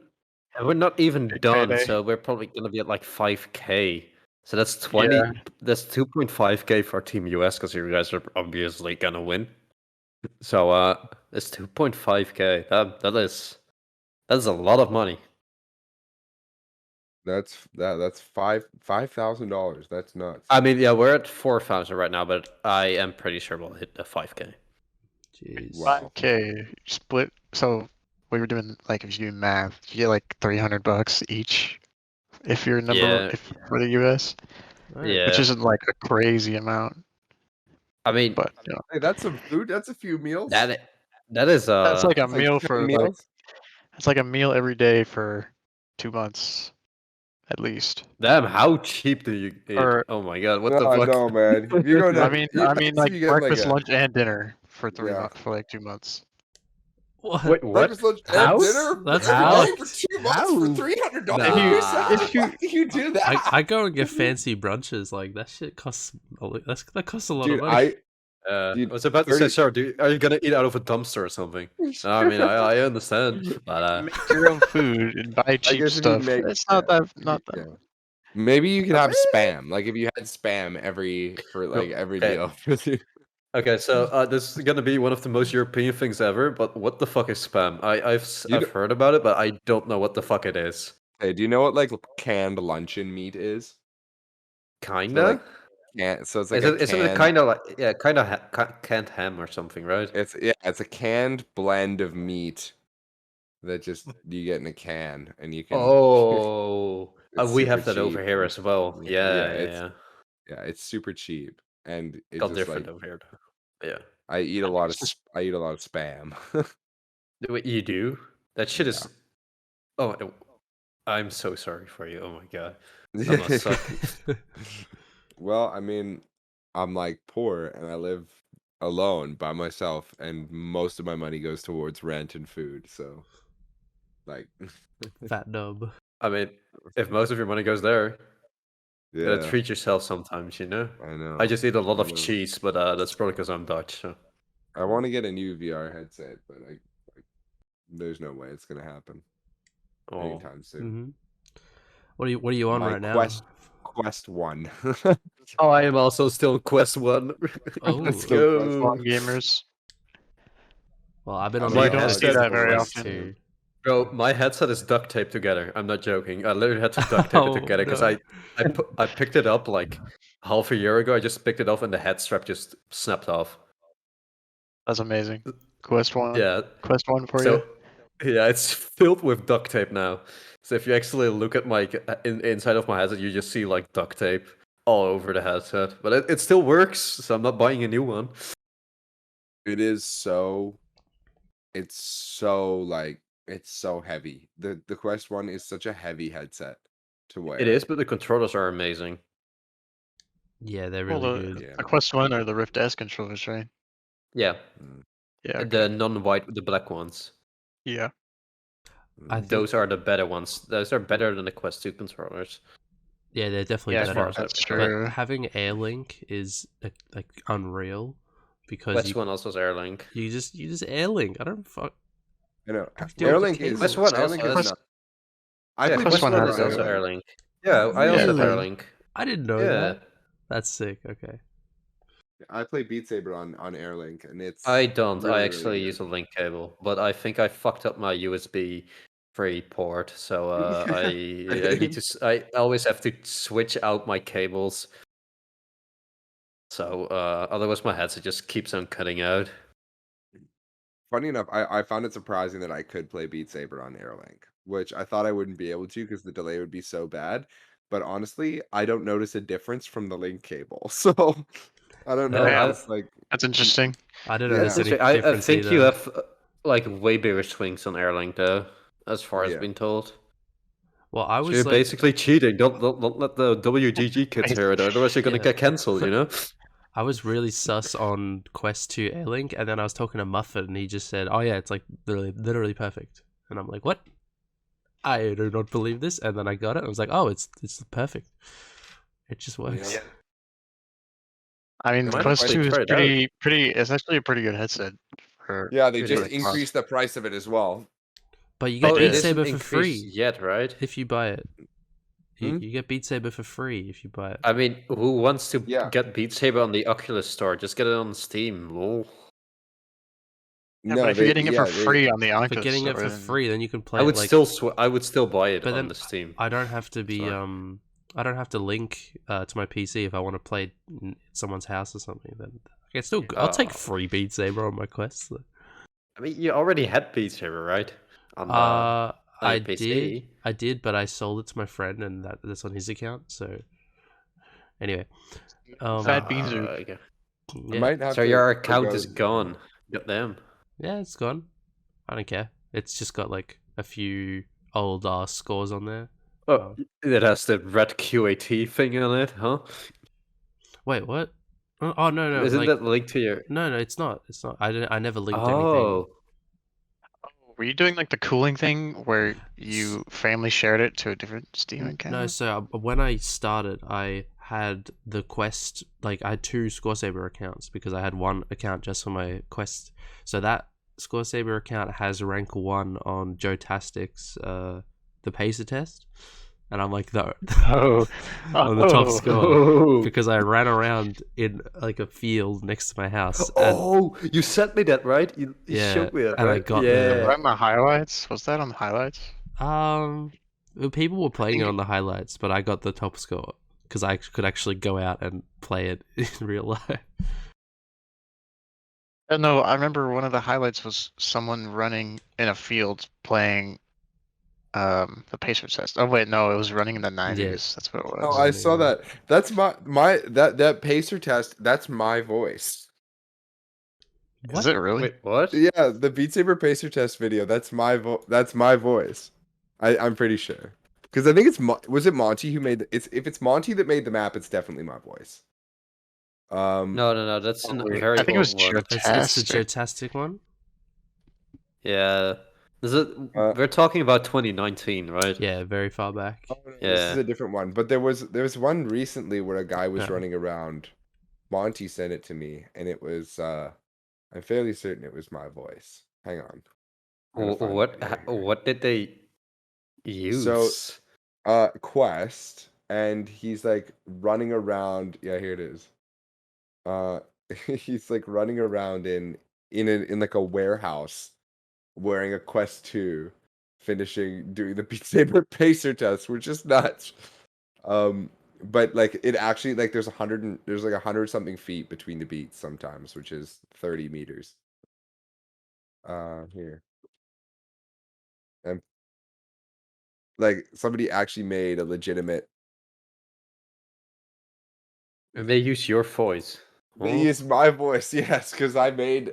we're not even
Big
done,
payday.
so we're probably gonna be at like 5K. So that's 20.
Yeah.
That's 2.5K for Team US because you guys are obviously gonna win. So it's 2.5K. That is a lot of money.
That's $5,000. That's nuts.
I mean, yeah, we're at 4,000 right now, but I am pretty sure we'll hit the 5K.
Jeez.
Wow.
5K split. So we were doing like if you do math, you get like $300 each if you're
Yeah.
if for the US,
Alright.
Yeah.
which isn't like a crazy amount,
I mean,
but you know,
Hey, that's some food. That's a few meals.
that is
that's like a
That's like
meal
10
for like
meals.
it's like a meal every day for 2 months at least.
damn. How cheap do you eat?
Or
Oh my god, what the
No,
fuck?
no, man. If you're going
I
to,
mean
imagine
like
you get like
breakfast,
a
lunch, and dinner for
Yeah.
for like 2 months.
What?
Wait, what?
breakfast, lunch,
How?
and dinner
That's
every
How?
day for 2 months
How?
for $300.
Nah.
If you do that,
I go and get fancy brunches. Like that shit costs. That costs a lot
dude,
of money.
Dude,
I was about to say,
30
sir, are you gonna eat out of a dumpster or something? I mean, I understand, but
Make your own food and buy cheap
guess if you
stuff.
make-
It's not
yeah,
that
yeah. Maybe you could have spam. Like if you had spam every
okay.
meal.
okay. So this is gonna be one of the most European things ever. But what the fuck is spam? I've heard about it, but I don't know what the fuck it is.
Hey, do you know what like canned luncheon meat is?
Kinda.
like, so it's like
Is it
canned.
kind of like canned ham or something, right?
It's a canned blend of meat that just you get in a can and you can.
Oh,
It's
we
super
have that over
cheap.
here as well. Yeah.
It's super cheap and it
Got
just
different
like
over here. Yeah.
I eat a lot of spam.
Wait, you do? That shit
Yeah.
is. Oh, I'm so sorry for you. Oh my god. That must suck.
Well, I mean, I'm like poor and I live alone by myself, and most of my money goes towards rent and food. So, like,
Fat nub.
I mean, if most of your money goes there, you gotta
yeah,
treat yourself sometimes, you know?
I know.
I just eat a lot
I
of
know.
cheese, but that's probably because I'm Dutch. So.
I want to get a new VR headset, but there's no way it's gonna happen
Oh.
anytime soon.
What are you on
My
right now?
Quest 1.
Oh, I am also still Quest 1.
Oh.
Let's
Still
go.
Quest 1.
gamers.
Well, I've been
I
on
don't
My
the
know, I
headset-
do that
just
very
Quest
often.
2.
Bro, my headset is duct taped together. I'm not joking. I literally had to duct tape
Oh,
it together because
no.
I picked it up like half a year ago. I just picked it up and the head strap just snapped off.
That's amazing. Quest 1.
Yeah.
Quest 1 for
So
you.
yeah, it's filled with duct tape now. So if you actually look at my inside of my headset, you just see like duct tape all over the headset. But it still works, so I'm not buying a new one.
It is so. It's so it's so heavy. The Quest 1 is such a heavy headset to wear.
It is, but the controllers are amazing.
Yeah, they're
Well,
really
the,
good.
Yeah.
the Quest 1 or the Rift S controllers, right?
Yeah,
Yeah.
the non-white, the black ones.
Yeah.
I think,
Those are the better ones. Those are better than the Quest 2 controllers.
yeah, they're definitely
Yeah,
as
better.
far as
that's
I've
true.
But having Airlink is like unreal because
Quest 1 also has Airlink.
you just Airlink. I don't fuck.
I know.
do it with
Airlink
the
is
cable.
Quest 1
Airlink
also
is
has-
not. I
Yeah,
played
Quest
Quest
1
1
is
has
also
Airlink.
Airlink. Yeah, I also have
Really?
Airlink.
I didn't know
Yeah.
that. That's sick. Okay.
I play Beat Saber on Airlink, and it's
I don't. I
really,
actually
really
use a link cable, but I think I fucked up my USB 3 port, so I need to. I always have to switch out my cables. So otherwise, my headset just keeps on cutting out.
Funny enough, I found it surprising that I could play Beat Saber on Airlink, which I thought I wouldn't be able to because the delay would be so bad. But honestly, I don't notice a difference from the link cable. So I don't
No,
know if
Yeah,
it's like,
that's interesting.
I don't
yeah,
notice
that's
any
right. I
difference
think you
either.
have like way bigger swings on Airlink, though, as far as
Yeah.
been told.
Well, I
So
was
you're
like,
basically cheating. Don't let the WGG kids hear it, otherwise you're gonna
Yeah.
get cancelled. You know.
I was really sus on Quest 2 A-Link, and then I was talking to Muffet, and he just said, "Oh yeah, it's like literally perfect." And I'm like, "What? I do not believe this." And then I got it. I was like, "Oh, it's perfect. It just works."
Yeah.
I mean,
I might
Quest
actually
2 is
try it out.
pretty. It's actually a pretty good headset for
Yeah, they
It
just
what it
is.
increased
costs.
the price of it as well.
But you
They
get
Oh, it
Beat
did.
isn't
Saber for
increased
free
yet, right?
if you buy it.
Hmm?
You get Beat Saber for free if you buy it.
I mean, who wants to
Yeah.
get Beat Saber on the Oculus Store? Just get it on Steam. Lol.
Yeah, but
No,
if you're
they
getting it for
yeah, they
free on the
For
Oculus
getting it
Store,
for
then
free, then you can play
I
it
would
like.
I would still buy it
But
on
then
the Steam.
I don't have to be
Sorry.
I don't have to link to my PC if I want to play in someone's house or something. Then it's still good. I'll take
Oh.
free Beat Saber on my Quest. So.
I mean, you already had Beat Saber, right? On the
I
your PC.
did, but I sold it to my friend, and that's on his account. So anyway,
Fat Beans are.
Okay.
I
yeah,
might have
So
to
your
look
account
out
is gone. Goddamn.
yeah, it's gone. I don't care. It's just got like a few old scores on there.
Oh, it has the red QAT thing on it, huh?
Wait, what? Oh no, no,
Isn't
like
that linked to your?
no, it's not. It's not. I never linked anything.
Oh,
Were you doing like the cooling thing where you family shared it to a different Steam
No,
account?
so when I started, I had the Quest, like I had two Scoresaber accounts because I had one account just for my Quest. So that Scoresaber account has rank 1 on Joe Tastic's the pacer test, and I'm like the
Oh,
on the top
oh.
score
oh,
because I ran around in like a field next to my house, and
oh! You sent me that, right? You
yeah,
showed me that,
and I
right?
got
Yeah.
Run the highlights. Was that on the highlights?
people were playing it
think-
on the highlights, but I got the top score because I could actually go out and play it in real life.
No, I remember one of the highlights was someone running in a field playing the pacer test. Oh wait, no, it was running in the 90s. That's what it
Oh,
was.
I saw
Yeah.
that. That's my that pacer test. That's my voice.
Is it really?
Wait, what?
Yeah, the Beat Saber pacer test video. That's that's my voice. I'm pretty sure because I think it's was it Monty who made it's if it's Monty that made the map, it's definitely my voice.
No. That's a
Wait,
very
I think it was
old one.
It's the
Jotastic.
Jotastic one.
Yeah.
Uh,
We're talking about 2019, right?
Yeah, very far back.
oh, no, this is
Yeah.
a different one. But there was one recently where a guy was
No.
running around. Monty sent it to me, and it was I'm fairly certain it was my voice. Hang on. I'm gonna find the video here.
What did they
So
use?
Quest, and he's like running around. Yeah, here it is. He's like running around in like a warehouse wearing a Quest 2, doing the Beat Saber pacer test, which is nuts. But like it actually like there's like 100 something feet between the beats sometimes, which is 30 meters. Here. And like somebody actually made a legitimate.
And they use your voice.
They
Huh?
used my voice, yes, because I made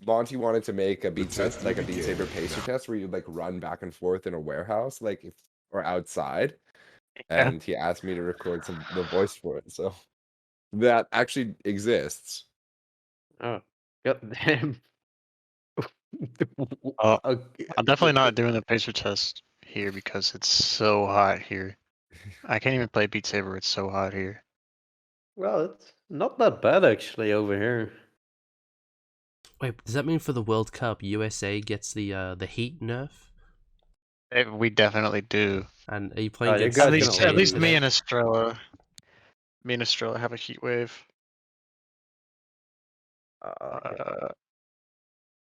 Monty wanted to make a Beat Saber pacer test where you like run back and forth in a warehouse, like or outside,
Yeah.
and he asked me to record the voice for it. So that actually exists.
Oh, goddamn.
Oh,
Okay.
I'm definitely not doing the pacer test here because it's so hot here. I can't even play Beat Saber. It's so hot here.
Well, it's not that bad actually over here.
Wait, does that mean for the World Cup, USA gets the heat nerf?
We definitely do.
And are you playing
Oh, you
against
guys
At
gonna
least,
Spain
at least
lose.
me
today?
and Estrella, have a heat wave. Uh,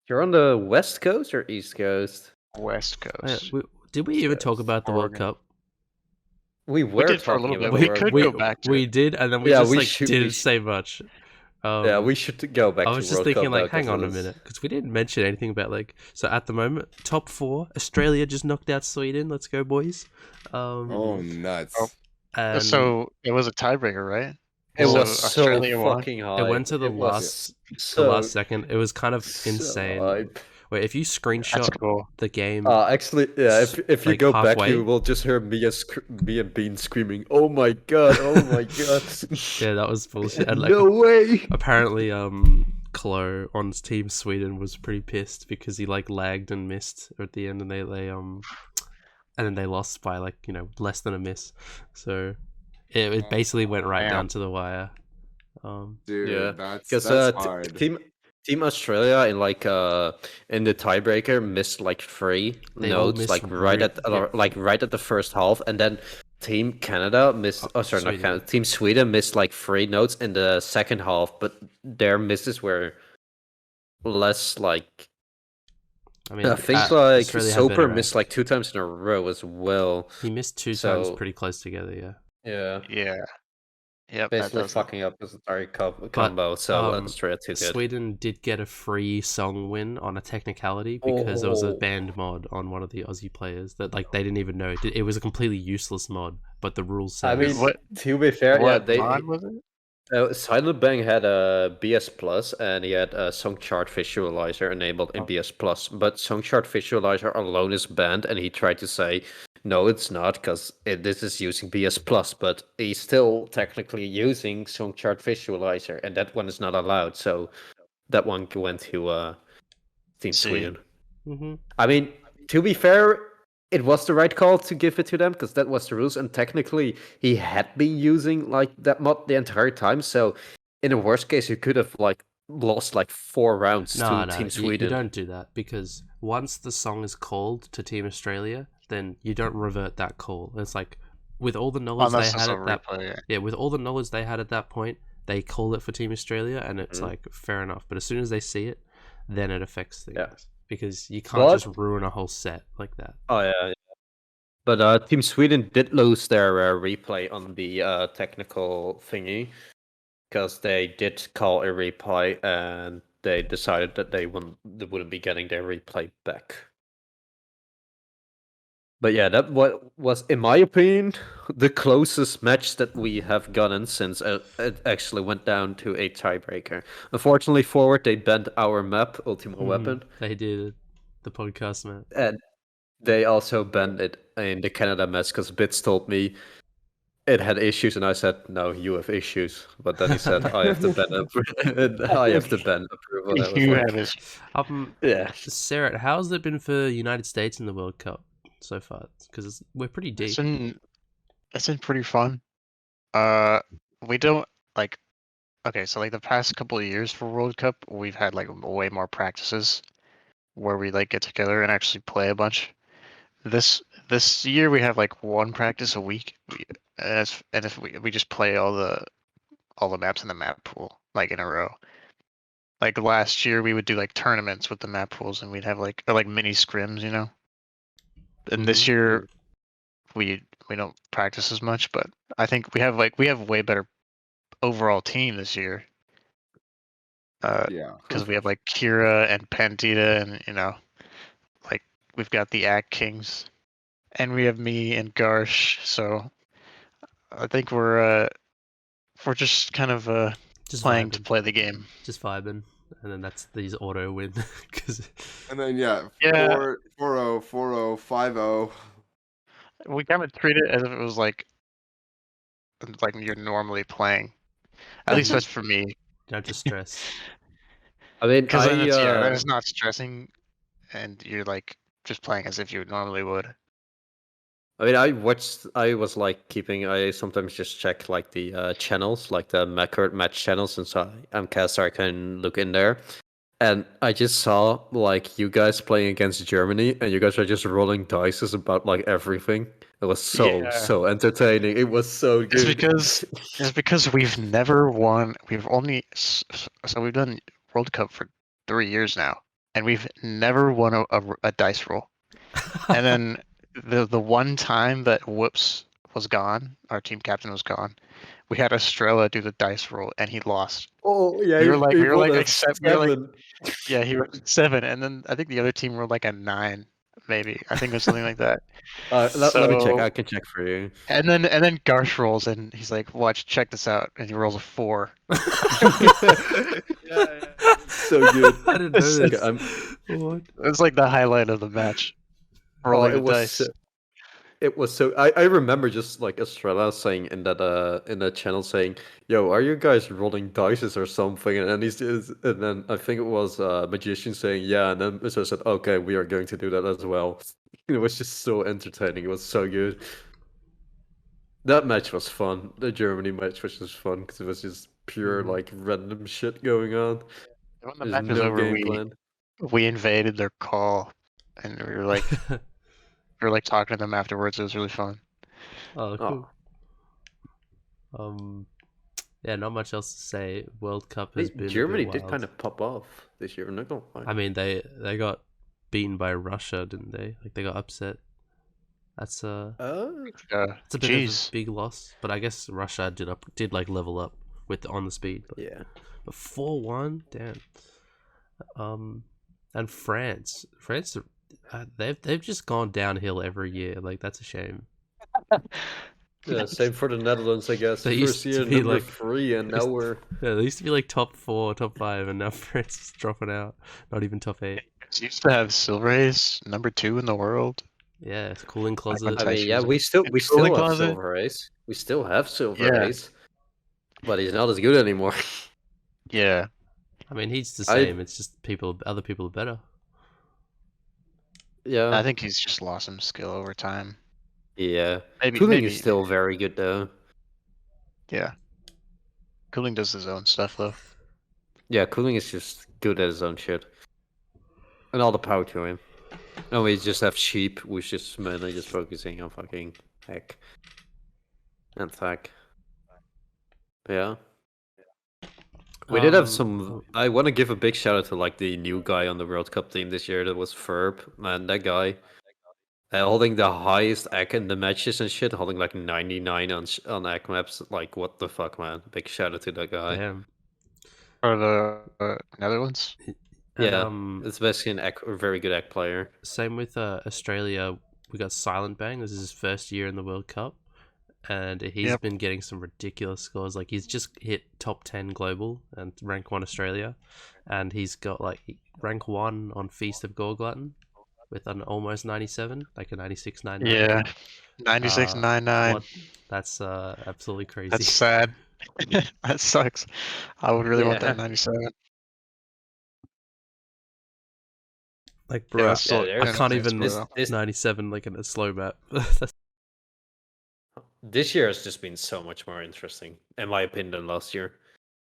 You're on the West Coast or East Coast?
West Coast.
Did we even talk
Yes.
about the World
Oregon.
Cup?
We were
did for a
talking
little bit.
about
We
the World
could
we,
go
Cup.
back to
we
it.
did, and then we
Yeah,
just
we
like
should- we
didn't
should-
say much.
Yeah, we should go back
I
to
was just
World
thinking,
Cup
like,
now, 'cause
hang on a
it was-
minute, because we didn't mention anything about like. So at the moment, top 4, Australia just knocked out Sweden. Let's go, boys.
Oh, nuts.
And
So it was a tiebreaker, right?
It
So
was so
Australia won?
fucking
it
high.
went to the
was
last second. It was kind of
so
insane.
hype.
Wait, if you
That's
screenshot
cool.
the game,
Actually, yeah. If you
like,
go back,
halfway?
you will just hear me and Bean screaming, "Oh my god! Oh my god!"
yeah, that was bullshit. And like,
No way!
apparently, Klo on Team Sweden was pretty pissed because he like lagged and missed at the end, and and then they lost by like less than a miss. So it basically went right
Damn.
down to the wire.
Dude,
Yeah,
that's
because
hard.
Team Australia in in the tiebreaker missed like 3
They all
notes
missed
like right at the first half, and then Team Canada missed. Oh, sorry, not
Sweden.
Canada. Team Sweden missed like 3 notes in the second half, but their misses were less like.
I mean,
I think
Australia had
Soper
better
missed like 2 times in a row as well.
He missed 2 times
So-
pretty close together. Yeah.
Yeah,
Yeah. Yep. That
basically
does
fucking up his entire combo. So Australia too good.
Sweden did get a free song win on a technicality because there was a
Oh.
banned mod on one of the Aussie players that like they didn't even know. It was a completely useless mod, but the rules said.
I mean,
What-
to be fair,
What
yeah,
mod was it?
Silent Bang had a BS Plus and he had a song chart visualizer enabled in BS Plus, but song chart visualizer alone is banned, and he tried to say, no, it's not, because this is using BS Plus, but he's still technically using song chart visualizer, and that one is not allowed. So that one went to Team
See.
Sweden.
Mm-hmm.
I mean, to be fair, it was the right call to give it to them because that was the rules, and technically he had been using like that mod the entire time. So in the worst case, you could have like lost like 4 rounds to Team
You
Sweden.
don't do that because once the song is called to Team Australia, then you don't revert that call. It's like with all the knowledge
Unless
they
it's
had
a
at that
replay.
yeah, with all the knowledge they had at that point, they called it for Team Australia, and it's
Mhm.
like fair enough. But as soon as they see it, then it affects things
Yeah.
because you can't
But-
just ruin a whole set like that.
Oh yeah. But Team Sweden did lose their replay on the technical thingy because they did call a replay and they decided that they wouldn't be getting their replay back. But yeah, that was, in my opinion, the closest match that we have gotten since it actually went down to a tiebreaker. Unfortunately, forward they banned our map, Ultima Weapon,
They did the podcast, man.
and they also banned it in the Canada match because Bits told me it had issues, and I said, "No, you have issues." But then he said, "I have to ban I have to ban approval." And I was
You
like,
have his.
yeah.
Sarah, how's it been for United States in the World Cup so far? Because we're pretty deep.
It's been pretty fun. We don't like. Okay, so like the past couple of years for World Cup, we've had like way more practices where we like get together and actually play a bunch. This year we have like 1 practice a week, and if we just play all the maps in the map pool like in a row. Like last year we would do like tournaments with the map pools, and we'd have like mini scrims, you know. And this year we don't practice as much, but I think we have way better overall team this year.
Yeah.
Because we have like Kira and Pantita, and like we've got the Act Kings, and we have me and Garsh. So I think we're just kind of
Just
playing to
vibing.
play the game.
Just vibing, and then that's these auto win because
And then yeah,
Yeah.
4-0, 4-0, 5-0.
We kind of treat it as if it was like you're normally playing. At least that's for me.
don't just stress.
I mean,
Because then it's not stressing, and you're like just playing as if you normally would.
I mean, I was like keeping. I sometimes just check like the channels, like the match channels, since I'm caster, I can look in there. And I just saw like you guys playing against Germany, and you guys are just rolling dice about like everything. It was
Yeah.
so entertaining. It was so good.
It's because we've never won. We've only so we've done World Cup for 3 years now, and we've never won a dice roll. And then the one time that Whoops was gone, our team captain was gone, we had Estrella do the dice roll, and he lost.
Oh yeah,
We were like,
he won a
except we were like,
7.
yeah, he rolled 7, and then I think the other team rolled like a 9, maybe. I think it was something like that.
Let me check.
So-
I can check for you.
And then Garsh rolls, and he's like, "Watch, check this out," and he rolls a 4.
So good.
I didn't know
So
this.
I'm-
What?
It's like the highlight of the match. Rolling the dice.
It was so. I remember just like Estrella saying in that channel saying, "Yo, are you guys rolling dices or something?" And then I think it was Magician saying, "Yeah," and then Mr. said, "Okay, we are going to do that as well." It was just so entertaining. It was so good. That match was fun. The Germany match was just fun because it was just pure like random shit going on.
When the
There's
match was
no
over,
game plan.
we invaded their call, and we were like talking to them afterwards. It was really fun.
Oh, cool.
Oh.
Yeah, not much else to say. World Cup has been
Germany
a bit
did
wild.
kind of pop off this year. I'm not gonna lie.
I mean, they got beaten by Russia, didn't they? Like they got upset. That's it's a bit of a big loss, but I guess Russia did like level up with on the speed.
yeah.
But 4-1, damn. And France, they've just gone downhill every year. Like that's a shame.
Yeah, same for the Netherlands, I guess.
They used
First year
to be
number
like
3, and now we're
yeah, they used to be like top 4, top 5, and now France is dropping out. Not even top 8.
It used to have Silver Ace, number 2 in the world.
Yeah, it's cooling closet.
I mean, yeah, we
Cooling
still have
closet?
Silver Ace. We still have Silver
Yeah.
Ace, but he's not as good anymore.
Yeah.
I mean, he's the same. It's just other people are better.
Yeah,
I think he's just lost some skill over time.
yeah.
Maybe
Cooling is still very good though.
Yeah. Cooling does his own stuff though.
Yeah, Cooling is just good at his own shit, and all the power to him. And we just have Sheep, which is mainly just focusing on fucking heck and thack. Yeah. We did have some. I want to give a big shout out to like the new guy on the World Cup team this year. That was Ferb, man. That guy, holding the highest egg in the matches and shit, holding like 99 on egg maps. Like what the fuck, man? Big shout out to that guy.
Damn.
For the Netherlands?
Yeah,
And,
it's basically a very good egg player.
same with Australia. We got Silent Bang. This is his first year in the World Cup, and he's been getting some ridiculous scores. Like he's just hit top 10 global and rank 1 Australia, and he's got like rank 1 on Feast of Gore Glutton with an almost 97, like a 96.99.
Yeah. 96.99.
That's absolutely crazy.
That's sad. That sucks. I would really want that 97.
Like,
Yeah,
bro,
that's still
I can't even
this
97 like in a slow map.
This year has just been so much more interesting, in my opinion, than last year.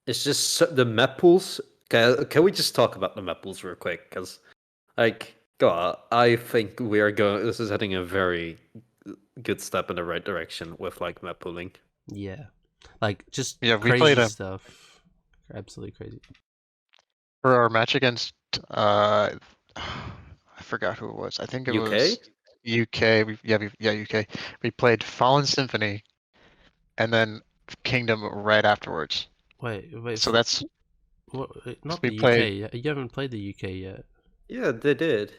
It's just the map pools. Can we just talk about the map pools real quick? Because, like, God, I think we are going. This is heading a very good step in the right direction with like map pooling.
Yeah, like just
we
crazy
played
stuff. Absolutely crazy.
for our match against I forgot who it was. I think it was UK. UK. We played Fallen Symphony, and then Kingdom right afterwards.
Wait.
So that's
not
we
the
played-
UK. You haven't played the UK yet.
Yeah, they did.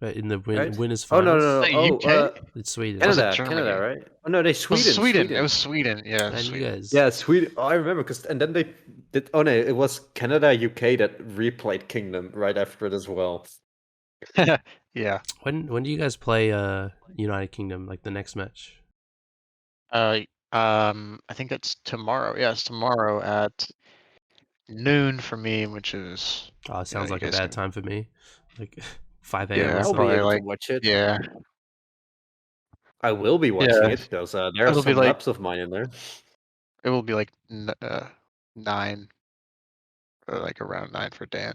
Right, in the
Right?
winners
Oh
finals.
no!
UK?
It's Sweden.
Was it
Canada,
Germany?
Canada, right? Oh no, they Sweden.
Sweden. It was Sweden. Yeah.
And
Sweden.
you guys.
Yeah, Sweden. Oh, I remember and then they did. Oh no, it was Canada, UK that replayed Kingdom right after it as well.
Yeah.
When do you guys play United Kingdom, like the next match?
I think it's tomorrow. Yeah, it's tomorrow at noon for me, which is
Oh, it sounds
you
like a
guys
bad
can-
time for me. Like 5 a.m.
Yeah,
or
I'll
something.
be able
like-
to watch it.
Yeah.
I will be watching
Yeah.
it because there are
It'll be
some
like-
maps of mine in there.
It will be like 9 or like around 9 for Dan.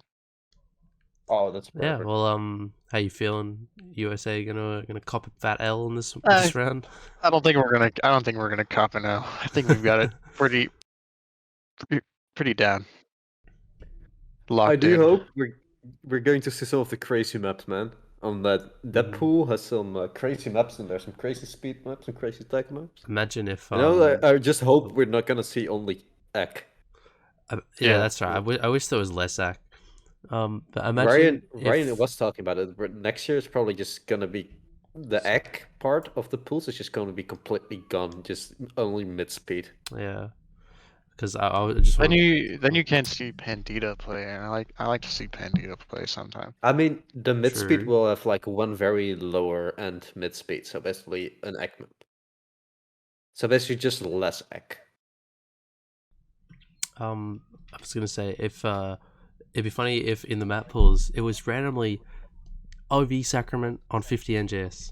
Oh, that's
Yeah.
perfect.
Well, how you feeling? USA gonna cop a fat L in this round?
I don't think we're gonna cop it now. I think we've got it pretty down. locked
I do
in.
hope we're going to see some of the crazy maps, man. On that pool has some crazy maps in there, some crazy speed maps, some crazy tech maps.
Imagine if
You know, I just hope we're not gonna see only Ek.
yeah,
Yeah.
that's right. I wish there was less act. But imagine
Ryan
if
was talking about it. But next year is probably just gonna be the Ek part of the pools is just gonna be completely gone, just only mid speed.
yeah, because I just
Then
want
you can't see Pandita play, and I like to see Pandita play sometime.
I mean, the mid speed
True.
will have like one very lower end mid speed, so basically an Ek map. So basically just less Ek.
I was gonna say if it'd be funny if in the map pools it was randomly OV Sacrament on 50 NJS.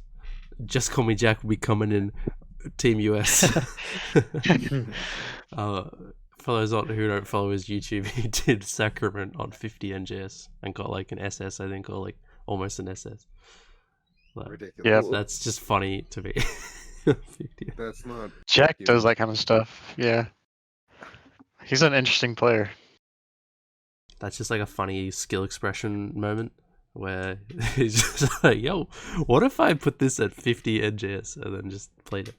Just Call Me Jack will be coming in Team US. For those who don't follow his YouTube, he did Sacrament on 50 NJS and got like an SS, I think, or like almost an SS. But
Ridiculous.
that's just funny to me. 50.
That's not.
Jack
human.
does that kind of stuff. Yeah. He's an interesting player.
That's just like a funny skill expression moment where he's just like, yo, what if I put this at 50 NJS and then just played it?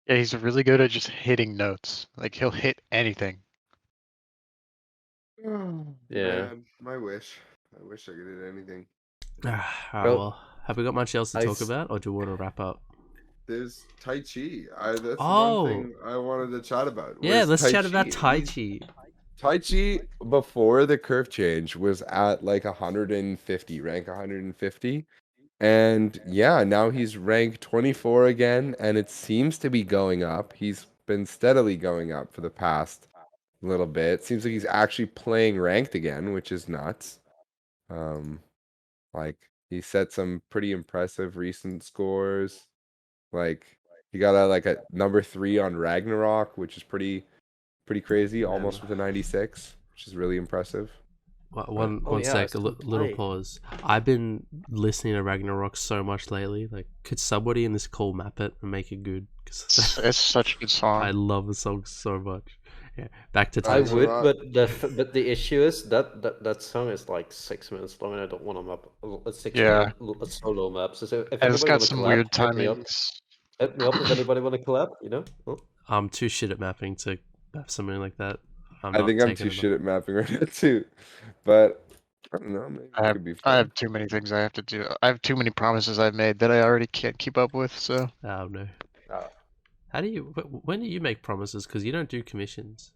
Yeah, he's really good at just hitting notes. Like he'll hit anything.
Oh,
Yeah.
man, my wish. I wish I could hit anything.
Alright,
Well,
well, have we got much else to
I
talk
s-
about, or do you want to wrap up?
There's Tai Chi. That's the
Oh.
one thing I wanted to chat about.
Yeah,
was
let's chat about Tai
He's-
Chi.
Tai Chi before the curve change was at like 150, rank 150. And yeah, now he's rank 24 again, and it seems to be going up. He's been steadily going up for the past little bit. Seems like he's actually playing ranked again, which is nuts. Like he set some pretty impressive recent scores. Like he got a number 3 on Ragnarok, which is pretty crazy, almost with a 96, which is really impressive.
One
Oh, yeah, I
sec,
still
little
play.
pause. I've been listening to Ragnarok so much lately. Like, could somebody in this call map it and make it good? 'Cause
It's such a good
I
song.
love the song so much. Yeah, back to
I
Tai Chi.
would,
Ragnarok.
but the issue is that song is like 6 minutes long, and I don't want a map a
Yeah.
a solo map. So if
And it's
anybody
got
want to
some
collab,
weird
hit me up.
timings.
Hit me up if anybody want to collab. You know. Oh.
I'm too shit at mapping to map something like that. I'm
I
not
think I'm
taking
too
it
shit at mapping right now too. But I don't know, maybe it could be
I
fun.
have too many things I have to do. I have too many promises I've made that I already can't keep up with. So
Oh no.
Uh,
How do you? When do you make promises? Because you don't do commissions,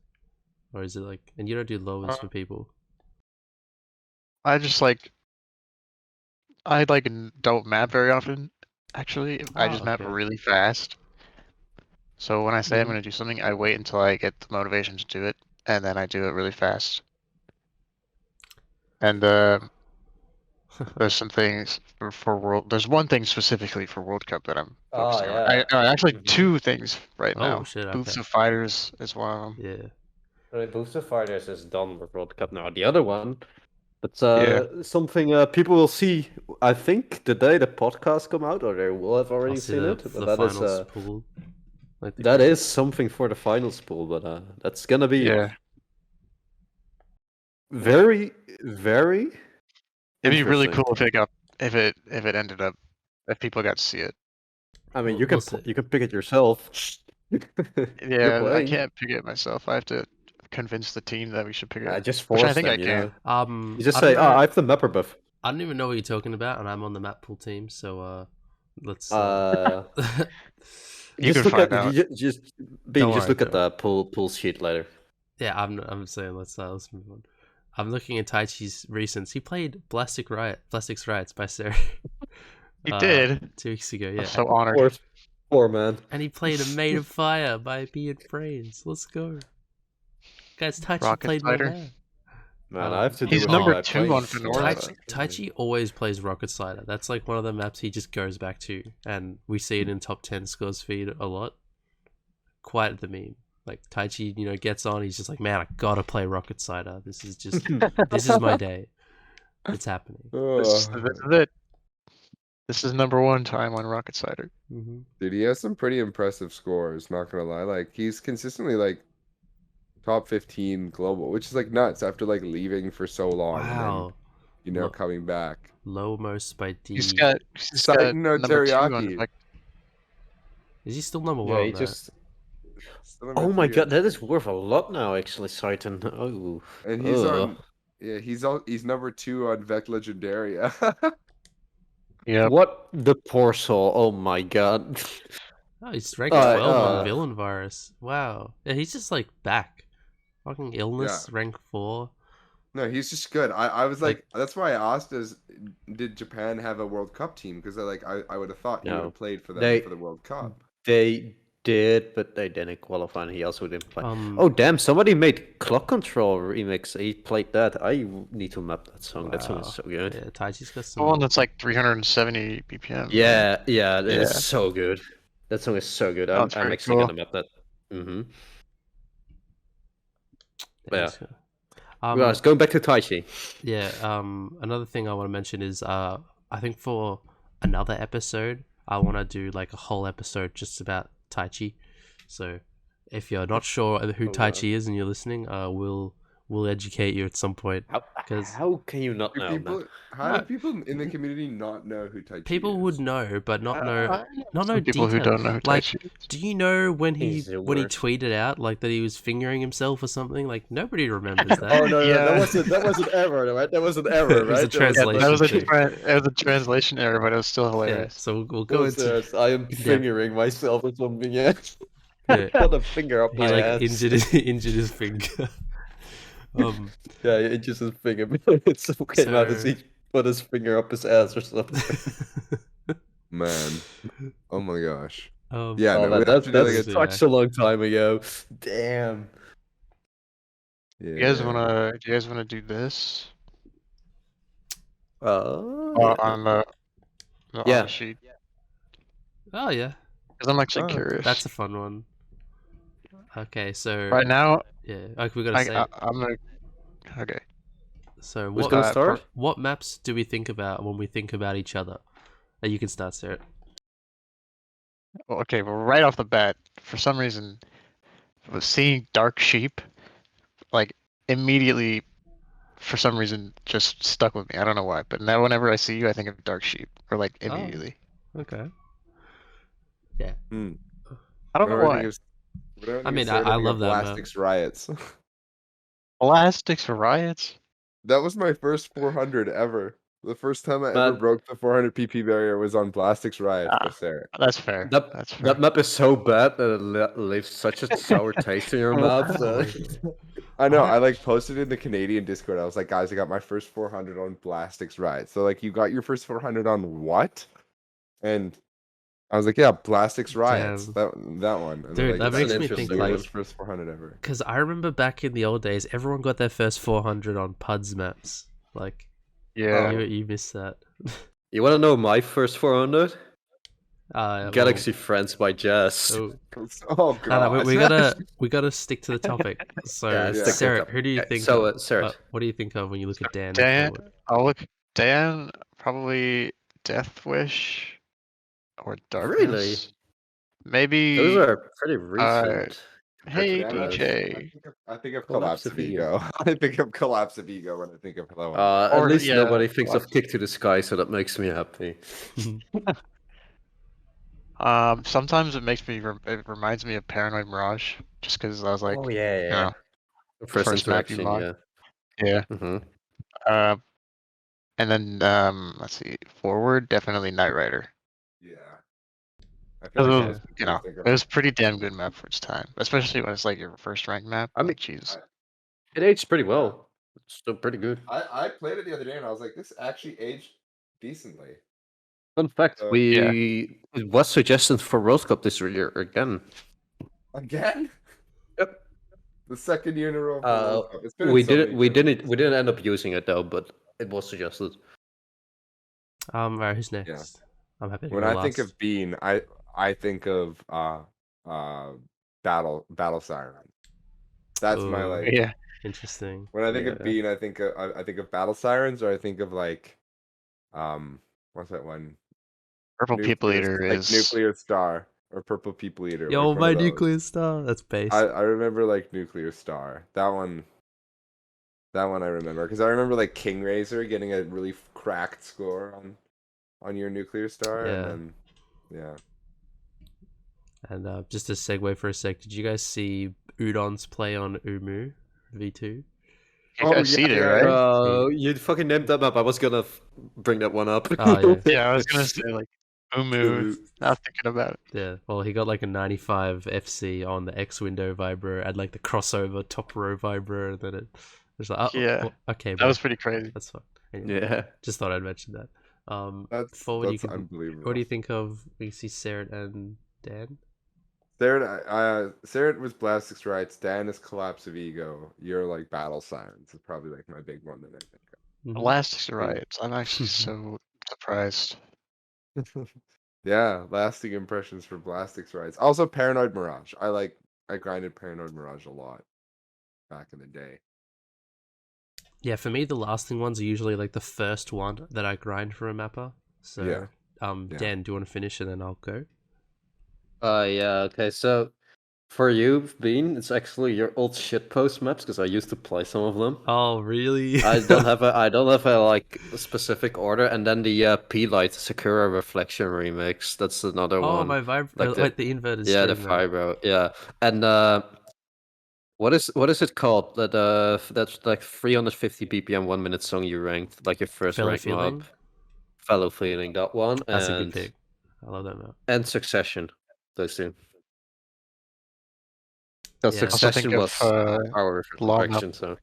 or is it like? And you don't do lowers for people.
I just like don't map very often. Actually, I just map
okay.
really fast. So when I say I'm
Mhm.
gonna do something, I wait until I get the motivation to do it, and then I do it really fast. And there's some things for World. There's one thing specifically for World Cup that I'm focusing on.
yeah.
Actually,
Mhm.
two things right
Oh
now.
shit!
Booths
Okay.
of Fighters is one of them.
Yeah.
I mean, Booster Fighters is done with World Cup now. The other one, but
Yeah.
something people will see. I think the day the podcast come out, or they will have
I'll
already
see
seen it. But
the
that is
finals pool. Like the
that is something for the finals pool. But that's gonna be
Yeah.
very, very.
It'd be really
interesting.
cool if it ended up if people got to see it.
I mean,
We'll see.
you can pick it yourself. You're
Yeah, I
playing.
can't pick it myself. I have to convince the team that we should pick it.
Just
Which I
force
think
them,
I
you
can.
know. You just
I
say,
don't
"Oh,
know-
I have the mapper buff."
I don't even know what you're talking about, and I'm on the map pool team, so let's.
You
Just
can
look
find
at
out.
just
Don't
just
worry,
look at
don't
the pool sheet later.
Yeah, I'm saying let's move on. I'm looking at Tai Chi's recents. He played Plastic's Rights by Sarah.
He did.
2 weeks ago,
I'm
yeah.
so honored.
Poor man.
And he played a Made of Fire by Beat Brains. Let's go. Guys, Tai Chi
Rocket
played my
Spider.
man.
Man, I have to do
He's
with
number
my
2 on
playing.
Fenora.
Tai Chi always plays Rocket Slider. That's like one of the maps he just goes back to, and we see it in top 10 scores feed a lot. Quite the meme. Like Tai Chi, gets on. He's just like, man, I gotta play Rocket Slider. This is just, this is my day. It's happening.
This is it. This is number 1 time on Rocket Cider.
Mm-hmm.
Dude, he has some pretty impressive scores, not gonna lie. Like he's consistently like top 15 global, which is like nuts after like leaving for so long and then
Wow.
coming back.
Lowmost by
He's
D.
got
Saito
number 2 on
Teriyaki.
Is he still number
Yeah,
one
he
on that?
just.
Still number
Oh my
3
god,
on
that is
Steam.
worth a lot now, actually, Saiton. Oh.
And he's
Ugh.
on. Yeah, he's number 2 on Vec Legendaria.
Yep.
What the poor soul? Oh my god.
Oh, he's ranked 12 on
uh,
Villain Virus. Wow. Yeah, he's just like back. Fucking
yeah.
illness, rank 4.
No, he's just good. I was
Like-
like, that's why I asked, did Japan have a World Cup team? Because I would have thought he would
No.
have played for them
They-
for the World Cup.
They did, but they didn't qualify, and he also didn't play.
Um,
Oh damn! Somebody made Clock Control remix. He played that. I need to map that song. That song is
wow.
so good.
Yeah, Taichi's got
The one
some.
that's like 370 BPM.
Yeah, yeah,
Yeah.
it's so good. That song is so good. I'm
That's very
actually
cool.
gonna map that. Mm-hmm.
Yeah.
Yeah.
so-
Guys, going back to Taichi.
Yeah, another thing I want to mention is I think for another episode, I want to do like a whole episode just about Taichi. So if you're not sure who
Oh,
Taichi is and you're listening, we'll educate you at some point.
How can you not
Do
know,
people,
man?
how
No.
do people in the community not know who Tai Chi
People
is?
would know, but not know
Some people
detail.
who don't know who
Like,
Taichi is.
do you know when he
He's the worst.
tweeted out like that he was fingering himself or something? Like nobody remembers that.
Oh no,
Yeah.
that wasn't ever, right? That wasn't ever,
It was a
right?
translation.
That was a
thing.
it was a translation error, but it was still
Yeah,
hilarious.
so we'll
Go
go into.
I am fingering myself or something. Yeah.
Yeah.
Put a finger up
He
my
like
ass.
injured his finger.
Yeah, he injures his finger. It's so came out as
So-
he put his finger up his ass or something.
Man, oh my gosh.
Yeah,
Yeah,
Oh,
no,
man,
we have to do
that's
like
such a long time ago. Damn.
yeah.
Do you guys wanna do this?
Yeah.
On the
Yeah.
sheet?
Oh yeah,
Because I'm actually
Oh,
curious.
that's a fun one. Okay, so
Right now,
yeah, like we gotta say.
I'm gonna. Okay.
So
Who's
what
gonna start?
what maps do we think about when we think about each other? You can start, Sarah.
Well, okay. Well, right off the bat, for some reason, seeing Dark Sheep, like immediately, for some reason, just stuck with me. I don't know why, but now whenever I see you, I think of Dark Sheep, or like immediately.
Okay.
Hmm.
I don't know
Whenever
why.
I mean, I love that map.
Plastics Riots.
Elastics riots.
That was my first 400 ever. The first time I ever
Man.
broke the 400 PP barrier was on Plastics Riots by
Ah.
Sarah.
That's fair.
That
That's fair.
that map is so bad that it leaves such a sour taste in your mouth.
Wow.
I know.
I-
I like posted in the Canadian Discord. I was like, guys, I got my first 400 on Plastics Riots. So like, you got your first 400 on what? And I was like, yeah, Plastics Riots.
Damn.
That one. And
Dude, that
that's
makes
an
me think
interesting
like
one.
was first 400 ever.
because I remember back in the old days, everyone got their first 400 on PUDS maps. Like,
Yeah.
you missed that.
You want to know my first 400?
Well,
Galaxy Friends by Jazz.
oh,
Oh
no,
god.
we gotta stick to the topic. So,
Yeah,
stick to the
Sarah,
topic.
who do you
Okay,
think?
so,
of?
Sarah.
What do you think of when you look at Dan?
Dan,
forward?
I'll look. Dan, probably Death Wish or Darkness.
Really?
Maybe.
Those are pretty recent.
Hey,
Dan,
BJ.
I think of
Collapse
Collapse
of
of Ego. I think of Collapse of Ego when I think of Hello.
At
Or,
least
yeah,
nobody thinks of
Collapse.
Kick to the Sky, so that makes me happy.
Sometimes it reminds me of Paranoid Mirage, just because I was like,
oh yeah,
you know,
First
map you
interaction,
mod.
yeah.
Yeah.
Mm-hmm.
And then let's see, forward definitely Knight Rider.
Yeah. I feel
Because
like
Okay.
you know, it was pretty damn good map for its time, especially when it's like your first ranked map.
I mean,
jeez.
It aged pretty well. It's still pretty good.
I played it the other day and I was like, this actually aged decently.
Fun fact:
So-
it was suggested for World Cup this year again.
Again?
Yep.
The second year in a row. For World Cup. It's been in
We
so many
didn't
tournaments.
end up using it though, but it was suggested.
Alright, who's next? I'm happy to
When
go
I think
last.
of Bean, I think of battle siren. That's my
Ooh.
like.
Yeah.
Interesting.
When I think
Yeah.
of Bean, I think of battle sirens, or I think of like, what's that one?
Purple People Eater
like
is
Nuclear Star. or Purple People Eater.
Yo,
like one
my
of those.
nuclear star. That's base.
I remember like Nuclear Star. That one I remember because I remember like King Razor getting a really cracked score on your Nuclear Star, and
Yeah.
then yeah.
And just to segue for a sec, did you guys see Udon's play on Umu V2?
You
Oh,
guys see it,
yeah,
right?
Bro, you fucking named that map. I was gonna bring that one up.
Oh, yeah.
Yeah, I was gonna say like Umu. I was thinking about it.
Yeah, well, he got like a 95 FC on the X window vibro and like the crossover top row vibro, and then it was like, oh,
Yeah,
well, okay,
that
bro,
was pretty crazy.
that's fine. Anyway,
Yeah.
just thought I'd mention that. Forward, you
That's
can.
unbelievable.
What do you think of? We see Seret and Dan.
Sarah was Blastic's rights. Dan is Collapse of Ego. You're like Battle Sirens. It's probably like my big one that I think
Mhm.
Elastic's riots. I'm actually so surprised.
of. Yeah, lasting impressions for Blastic's rights. Also, Paranoid Mirage. I grinded Paranoid Mirage a lot back in the day.
Yeah, for me, the lasting ones are usually like the first one that I grind for a mapper. So,
Yeah.
Dan, do you want to finish and then I'll go?
Yeah, okay, so for you, Bean, it's actually your old shitpost maps, because I used to play some of them.
Oh, really?
I don't have a like a specific order, and then the P-Light Sakura Reflection remix. That's another
Oh,
one.
my
Like
wait, the inverted
yeah, the
stream map.
Fibro, yeah. And what is it called? That's like 350 BPM 1 minute song you ranked, like your first
Fellow
rank
Feeling?
mob. Fellow Feeling, that one,
That's a good pick. I love that map.
and Succession, those two. Because
Yeah.
Also think
Succession
of
was our
Llama.
reflection, so.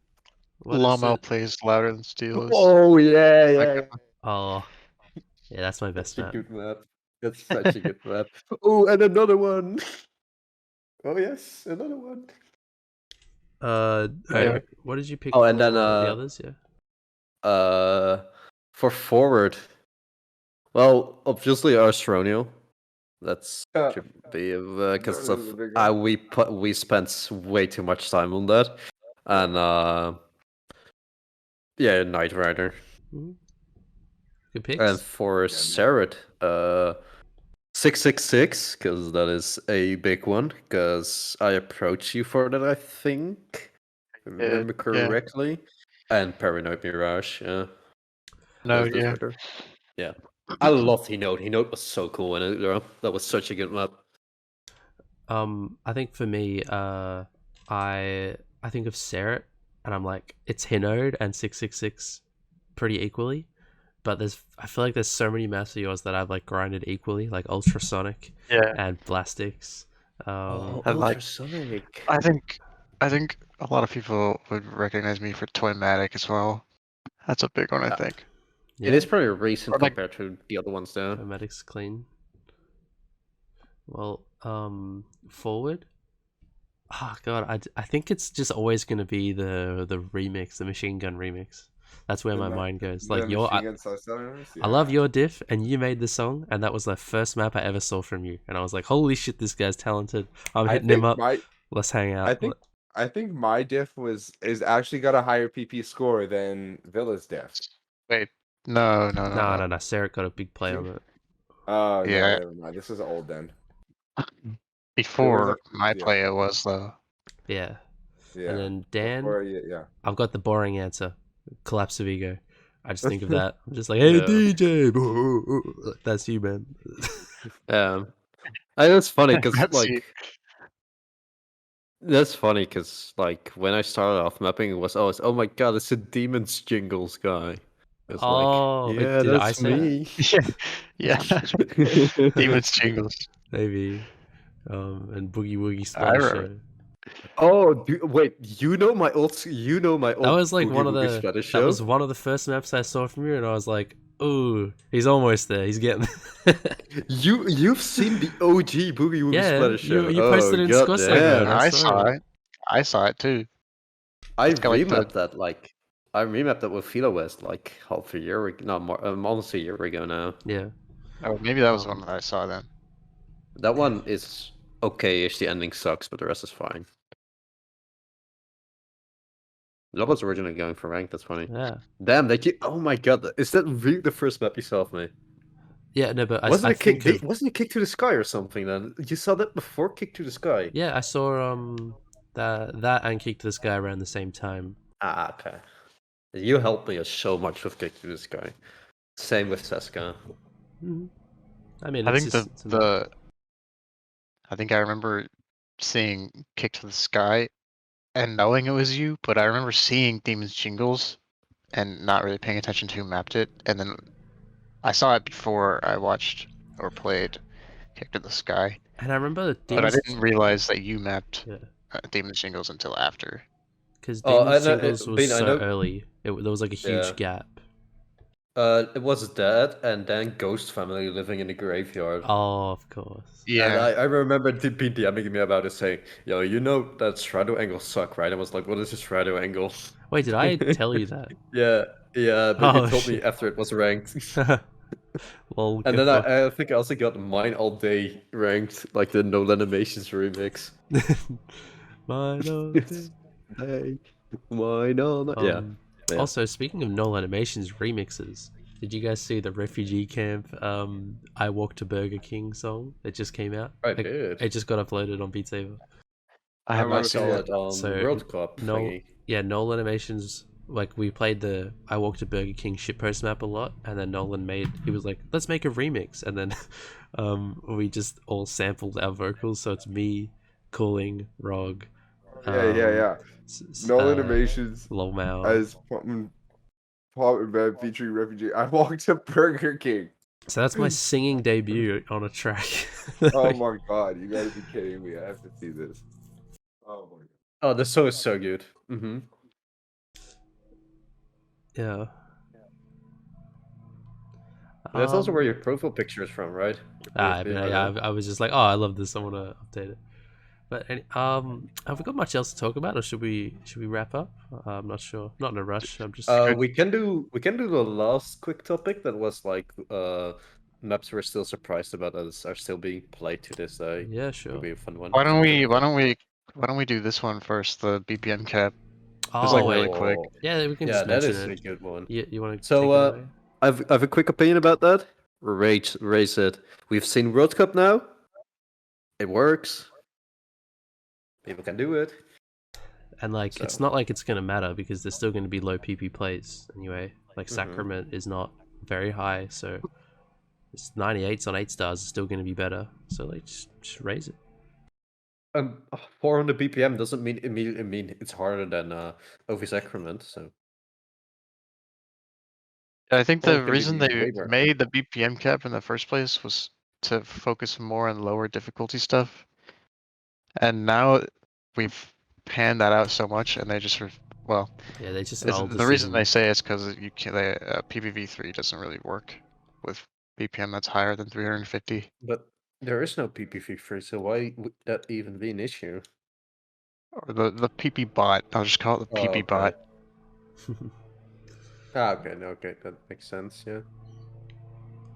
What is
Llama
it?
plays louder than Steelers.
Oh yeah,
Like,
yeah.
Oh, yeah, that's my
That's
best
a
map.
good map. That's such a good map. Oh, and another one. Oh yes, another one.
Alright, what did you pick
Oh,
for
and then
the others? Yeah.
For forward, well, obviously Arstronio. That's
Yeah.
should be because
That is a big one.
we spent way too much time on that, and yeah, Knight Rider.
Mhm. Good
And
picks.
for Seret, 666, because that is a big one. Because I approached you for that, I think, if I remember
yeah.
correctly. And Paranoid Mirage, yeah.
No,
Those
yeah.
were there. Yeah. I loved He-Note. He-Note was so cool in it, bro. That was such a good map.
I think for me, I think of Seret, and I'm like, it's Hinode and 666 pretty equally. But I feel like there's so many maps of yours that I've like grinded equally, like Ultrasonic
Yeah.
and Blastix.
I've, like-
Ultrasonic.
I think a lot of people would recognize me for Toymatic as well. That's a big one, I think.
Yeah,
It is pretty recent
Or, like-
compared to the other ones, though.
Medic's clean. Well, forward. Oh god, I think it's just always gonna be the remix, the machine gun remix. That's where my mind goes. Like I love your diff, and you made the song, and that was the first map I ever saw from you, and I was like, holy shit, this guy's talented. I'm hitting him up. Let's hang out.
I think my diff is actually got a higher PP score than Villa's diff.
Wait, no.
No. Sarah got a big play on it.
Oh
Yeah.
no, never mind. This is old then.
Before my play, it was though.
Yeah.
Yeah.
And then Dan,
Before, yeah.
I've got the boring answer. Collapse of ego. I just think of that. I'm just like, hey
Yeah.
DJ, that's you, man.
I know it's funny because
That's
like
you.
that's funny because like when I started off mapping, it was always, oh my god, it's a Demons Jingles guy. It's
Oh,
like, yeah,
did I
that's
say that?
me.
Yeah. Demons Jingles.
Maybe. And Boogie Woogie
I
Splash
remember.
Show.
Oh, wait, you know my old
That was like
Boogie
one of
Woogie
the
Spanish
that
show?
was one of the first maps I saw from you, and I was like, ooh, he's almost there. He's getting
You've seen the OG Boogie Woogie
Yeah,
Splatter show.
you posted it in
God
Scoresaber,
damn.
man.
I
saw
saw
it.
it. I saw it too.
I
It's got, like,
remapped that I remapped that with Philo West like half a year ago, no, more, almost a year ago now.
Yeah.
Oh, maybe that was one that I saw then.
That one is okay-ish. The ending sucks, but the rest is fine. That was originally going for rank. That's funny.
Yeah.
Damn, oh my god, is that really the first map you saw of me?
Yeah, no, but I
Wasn't it
think
kick?
of
Wasn't it kick to the sky or something? Then you saw that before kick to the sky.
yeah, I saw that and Kick to the Sky around the same time.
Ah, okay. You helped me so much with kick to the sky. Same with Seska.
Mhm. I mean,
I
it's
think
just it's annoying.
I think I remember seeing Kick to the Sky and knowing it was you, but I remember seeing Demon's Jingles and not really paying attention to who mapped it, and then I saw it before I watched or played Kick to the Sky,
And I remember
but I
Demon's
didn't realize that you mapped
yeah,
Demon's Jingles until after.
because
Oh,
Demon's
I know,
Jingles was
Bean, I
so
know.
early. There was like a
Yeah.
huge gap.
It was that, and then Ghost Family living in the graveyard.
Oh, of course.
And
Yeah,
I remember Bean DMing me about it, saying, "Yo, you know that shadow angles suck, right?" I was like, "What is a shadow angle?"
Wait, did I tell you that?
Yeah, yeah, but you
Oh
told me
shit.
after it was ranked.
Well,
And
go
then
fuck.
I think I also got mine all day ranked, like the No Animations remix.
Mine all day.
Hey, mine all night. Yeah, yeah.
Also, speaking of Null Animations remixes, did you guys see the Refugee Camp I Walk to Burger King song that just came out?
I
Like,
did.
it just got uploaded on Beat Saber.
I
I
have
I
not
want to
seen
see
saw
it.
it.
it on
So
World Cup
Null,
thingy.
yeah, Null Animations. Like we played the I Walk to Burger King shitpost map a lot, and then Nolan he was like, let's make a remix, and then we just all sampled our vocals. So it's me calling Rog,
Yeah, yeah,
um,
yeah. No animations
Lol Mao.
as Pop Man featuring Refugee. I walked to Burger King.
So that's my singing debut on a track.
Oh my god, you gotta be kidding me. I have to see this. Oh my god.
Oh, the song is so good. Mm-hmm.
Yeah.
That's also where your profile picture is from, right?
I mean, I was just like, oh, I love this. I want to update it. But have we got much else to talk about, or should we wrap up? I'm not sure. Not in a rush. I'm just.
We can do the last quick topic that was like maps we're still surprised about that are still being played to this day.
Yeah,
Would
sure.
be a fun one.
Why don't we do this one first? The BPM cap. It's like
Oh
really
wait.
quick.
Yeah, we can
Yeah,
just
that
mention
is a
it.
good one.
You want to
So
take it away?
I've a quick opinion about that. Raise it. We've seen World Cup now. It works. People can do it.
And like, it's
So.
not like it's gonna matter because there's still gonna be low PP plays anyway. Like Sacrament is not very high, so it's 98s on 8 stars is still gonna be better. So like, just raise it.
400 BPM doesn't mean immediately mean it's harder than OV Sacrament. So
I think
or
the
it can
reason
be
they
way better.
made the BPM cap in the first place was to focus more on lower difficulty stuff. And now we've panned that out so much, and they just well,
Yeah, they just an old
the reason they
decision.
say it's because you can PPV3 doesn't really work with BPM that's higher than 350.
But there is no PPV3, so why would that even be an issue?
Or the PP bot. I'll just call it the
Oh,
PP
okay.
bot.
Okay, no, okay, that makes sense. Yeah.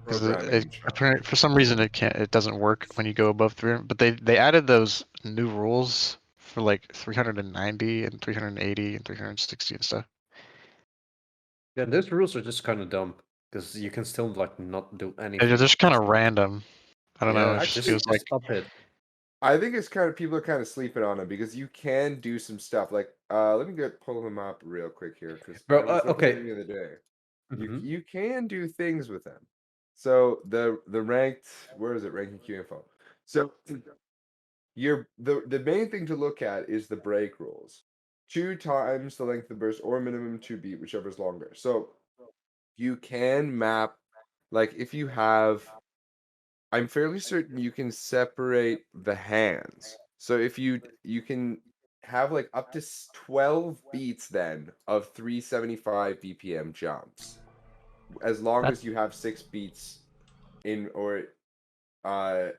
Because
Programming
apparently for some reason it doesn't work when you go above 300. But they added those new rules for like 390 and 380 and 360 and stuff.
Yeah, those rules are just kind of dumb because you can still like not do anything.
They're just kind of random. I don't know.
Yeah,
It
Just
just feels like
stop it.
I think it's kind of people are kind of sleeping on them because you can do some stuff like let me pull them up real quick here because
Bro,
I was looking
okay.
at them the other day.
Mhm.
You can do things with them. So the ranked where is it ranking Q info? So the main thing to look at is the break rules. 2 times the length of the burst or minimum 2 beat, whichever is longer. So you can map like if you have I'm fairly certain you can separate the hands. So if you can have like up to 12 beats then of 375 BPM jumps. As long
That
as you have 6 beats in or uh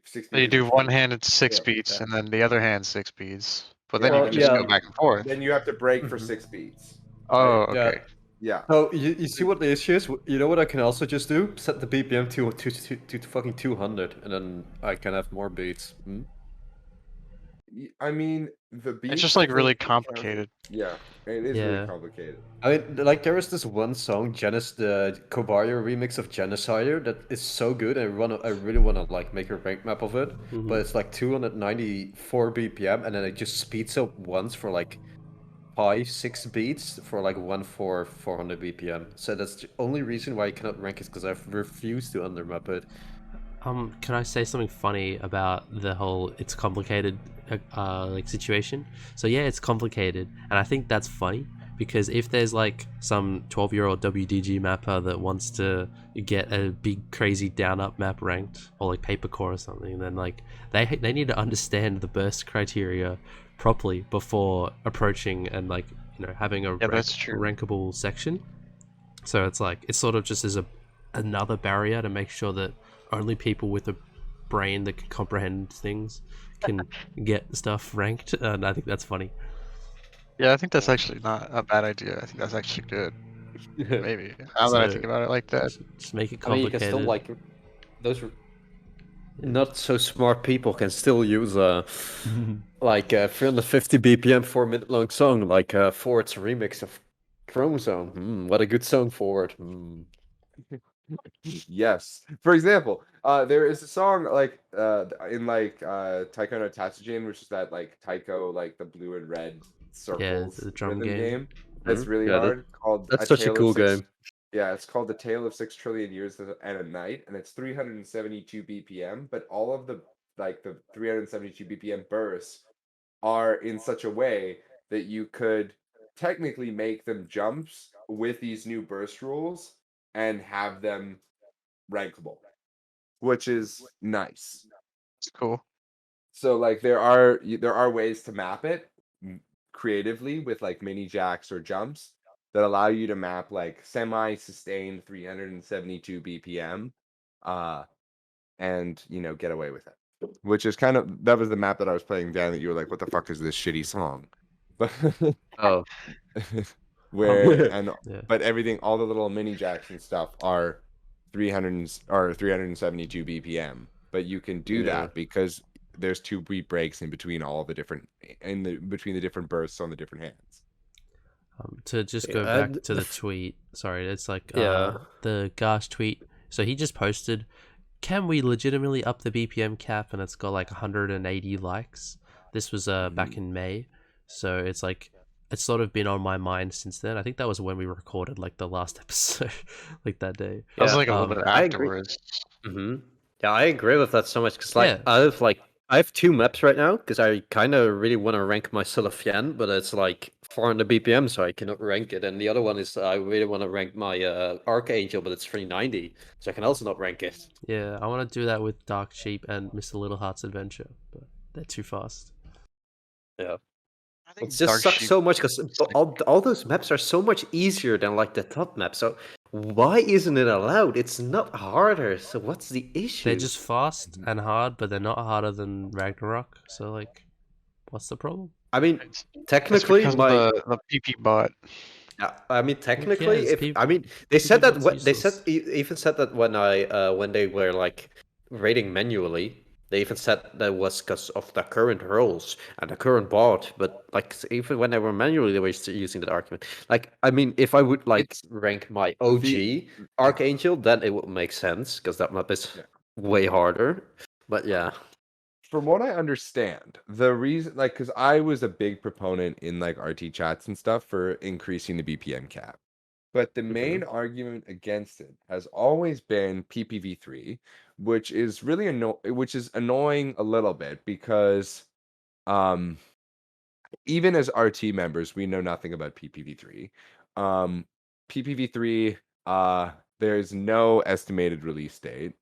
6 beats
you
in
do one
between.
hand it's 6
Yeah.
beats, and then the other hand 6 beats. But then
Yeah,
you
Well,
can
and
just
then
yeah.
go back and forth.
then you have to break for
Mhm.
6 beats.
Oh,
Right?
Yeah.
okay.
Yeah.
So you see what the issue is? You know what I can also just do? Set the BPM to fucking 200, and then I can have more beats. Hmm?
I mean, the
It's
beats
just like really
don't count.
complicated.
Yeah, it is really
Yeah.
complicated.
I mean, like there is this one song, the Kobayo remix of Genocider, that is so good. I really wanna like make a rank map of it,
Mhm.
but it's like 294 BPM, and then it just speeds up once for like 5-6 beats for like 400 BPM. So that's the only reason why I cannot rank it, because I've refused to undermap it.
Can I say something funny about the whole it's complicated like situation? So yeah, it's complicated, and I think that's funny because if there's like some 12-year-old WDG mapper that wants to get a big crazy down up map ranked or like paper core or something, then like they need to understand the burst criteria properly before approaching and like having a
Yeah, that's true.
rankable section. So it's like it's sort of just as another barrier to make sure that only people with a brain that can comprehend things can get stuff ranked, and I think that's funny.
Yeah, I think that's actually not a bad idea. I think that's actually good. Maybe. Now that I
So
think about it like that.
just make it
I mean, you can still
complicated.
like those not so smart people can still use like 350 BPM 4-minute long song like Ford's remix of Chromosome. What a good song, Ford.
Yes. For example, there is a song like in like Taiko no Tatsujin, which is that like Taiko like the blue and red
Yeah,
circles
the drum
rhythm
game.
game. That's really
Yeah,
hard. Called A
that's such a
Tale of
cool
Six.
game.
Yeah, it's called The Tale of 6 Trillion Years and a Night, and it's 372 BPM. But all of the 372 BPM bursts are in such a way that you could technically make them jumps with these new burst rules and have them rankable, which is nice.
It's cool.
So like there are ways to map it creatively with like mini jacks or jumps that allow you to map like semi-sustained 372 BPM and get away with it. Which is kind of that was the map that I was playing down that you were like, what the fuck is this shitty song? But
Oh,
where and
Yeah.
but everything all the little mini jacks and stuff are 372 BPM, but you can do
yeah.
that because there's two beat breaks in between all the different between the different bursts on the different hands.
To just
Yeah,
go back to the tweet, sorry, it's like
yeah.
the Gash tweet. So he just posted, "Can we legitimately up the BPM cap?" And it's got like 180 likes. This was back in May, so it's like it's sort of been on my mind since then. I think that was when we recorded like the last episode, like that day.
That was
Yeah,
like a little bit
I agree.
afterwards.
Yeah, I agree with that so much because
Yeah.
I have two maps right now because I kind of really want to rank my Sylphian, but it's like 400 BPM, so I cannot rank it. And the other one is I really want to rank my Archangel, but it's 390, so I can also not rank it.
Yeah, I want to do that with Dark Sheep and Mr. Little Heart's Adventure, but they're too fast.
Yeah.
I think
It just
Dark
sucks
Sheep
so much because
is like-
all those maps are so much easier than like the top map. So why isn't it allowed? It's not harder. So what's the issue?
They're just fast and hard, but they're not harder than Ragnarok. So like, what's the problem?
I mean,
it's
technically,
because of
my
the PP bot.
yeah, I mean, technically,
cares?
if I mean, they said that
PvP's
they said
useless.
even said that when they were like rating manually, they even said that was because of the current roles and the current bot. But like even when they were manually, they were still using that argument. Like, I mean, if I would like
It's
rank my OG
the
Archangel, then it would make sense because that map is
yeah.
way harder. But yeah,
From what I understand, the reason, like, because I was a big proponent in like RT chats and stuff for increasing the BPM cap, but the main argument against it has always been PPV3, which is really which is annoying a little bit because, um, even as RT members, we know nothing about PPV3. Um, PPV3, there's no estimated release date.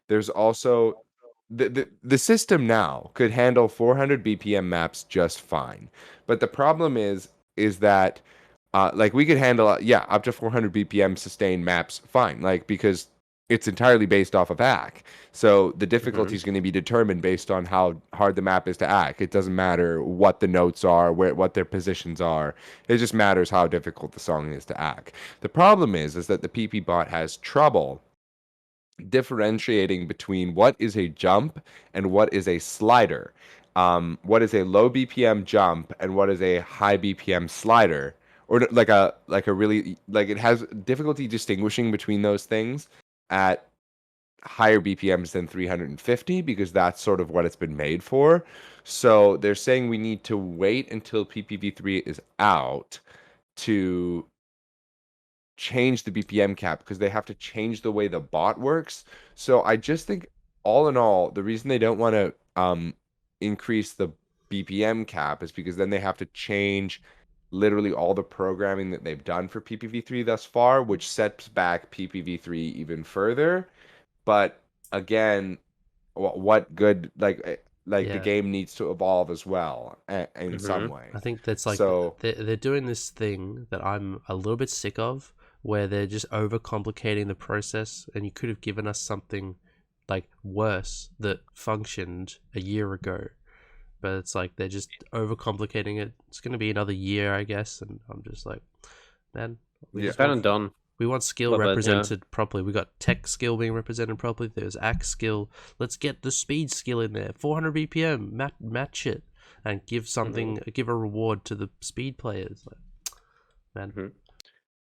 There's also the system now could handle 400 BPM maps just fine, but the problem is that like we could handle yeah up to 400 BPM sustained maps fine, like because it's entirely based off of ACK. So the difficulty is going to be determined based on how hard the map is to ACK. It doesn't matter what the notes are, what their positions are. It just matters how difficult the song is to ACK. The problem is that the PP bot has trouble differentiating between what is a jump and what is a slider. what is a low BPM jump and what is a high BPM slider, or like a really like it has difficulty distinguishing between those things at higher BPMs than 350 because that's sort of what it's been made for. So they're saying we need to wait until PPV3 is out to change the BPM cap because they have to change the way the bot works. So I just think all in all, the reason they don't want to increase the BPM cap is because then they have to change literally all the programming that they've done for PPV3 thus far, which sets back PPV3 even further. But again, what good like the
Yeah.
game needs to evolve as well in some
Mhm.
way.
I think that's like
So
they're doing this thing that I'm a little bit sick of, where they're just overcomplicating the process, and you could have given us something like worse that functioned a year ago, but it's like they're just overcomplicating it. It's going to be another year, I guess, and I'm just like, man, we
yeah,
just
Kind
want
of done.
we want skill
Little bit, yeah.
represented properly. We got tech skill being represented properly. There's axe skill. Let's get the speed skill in there. 400 BPM, match it, and give something, give a reward to the speed players. Like, man,
Mhm.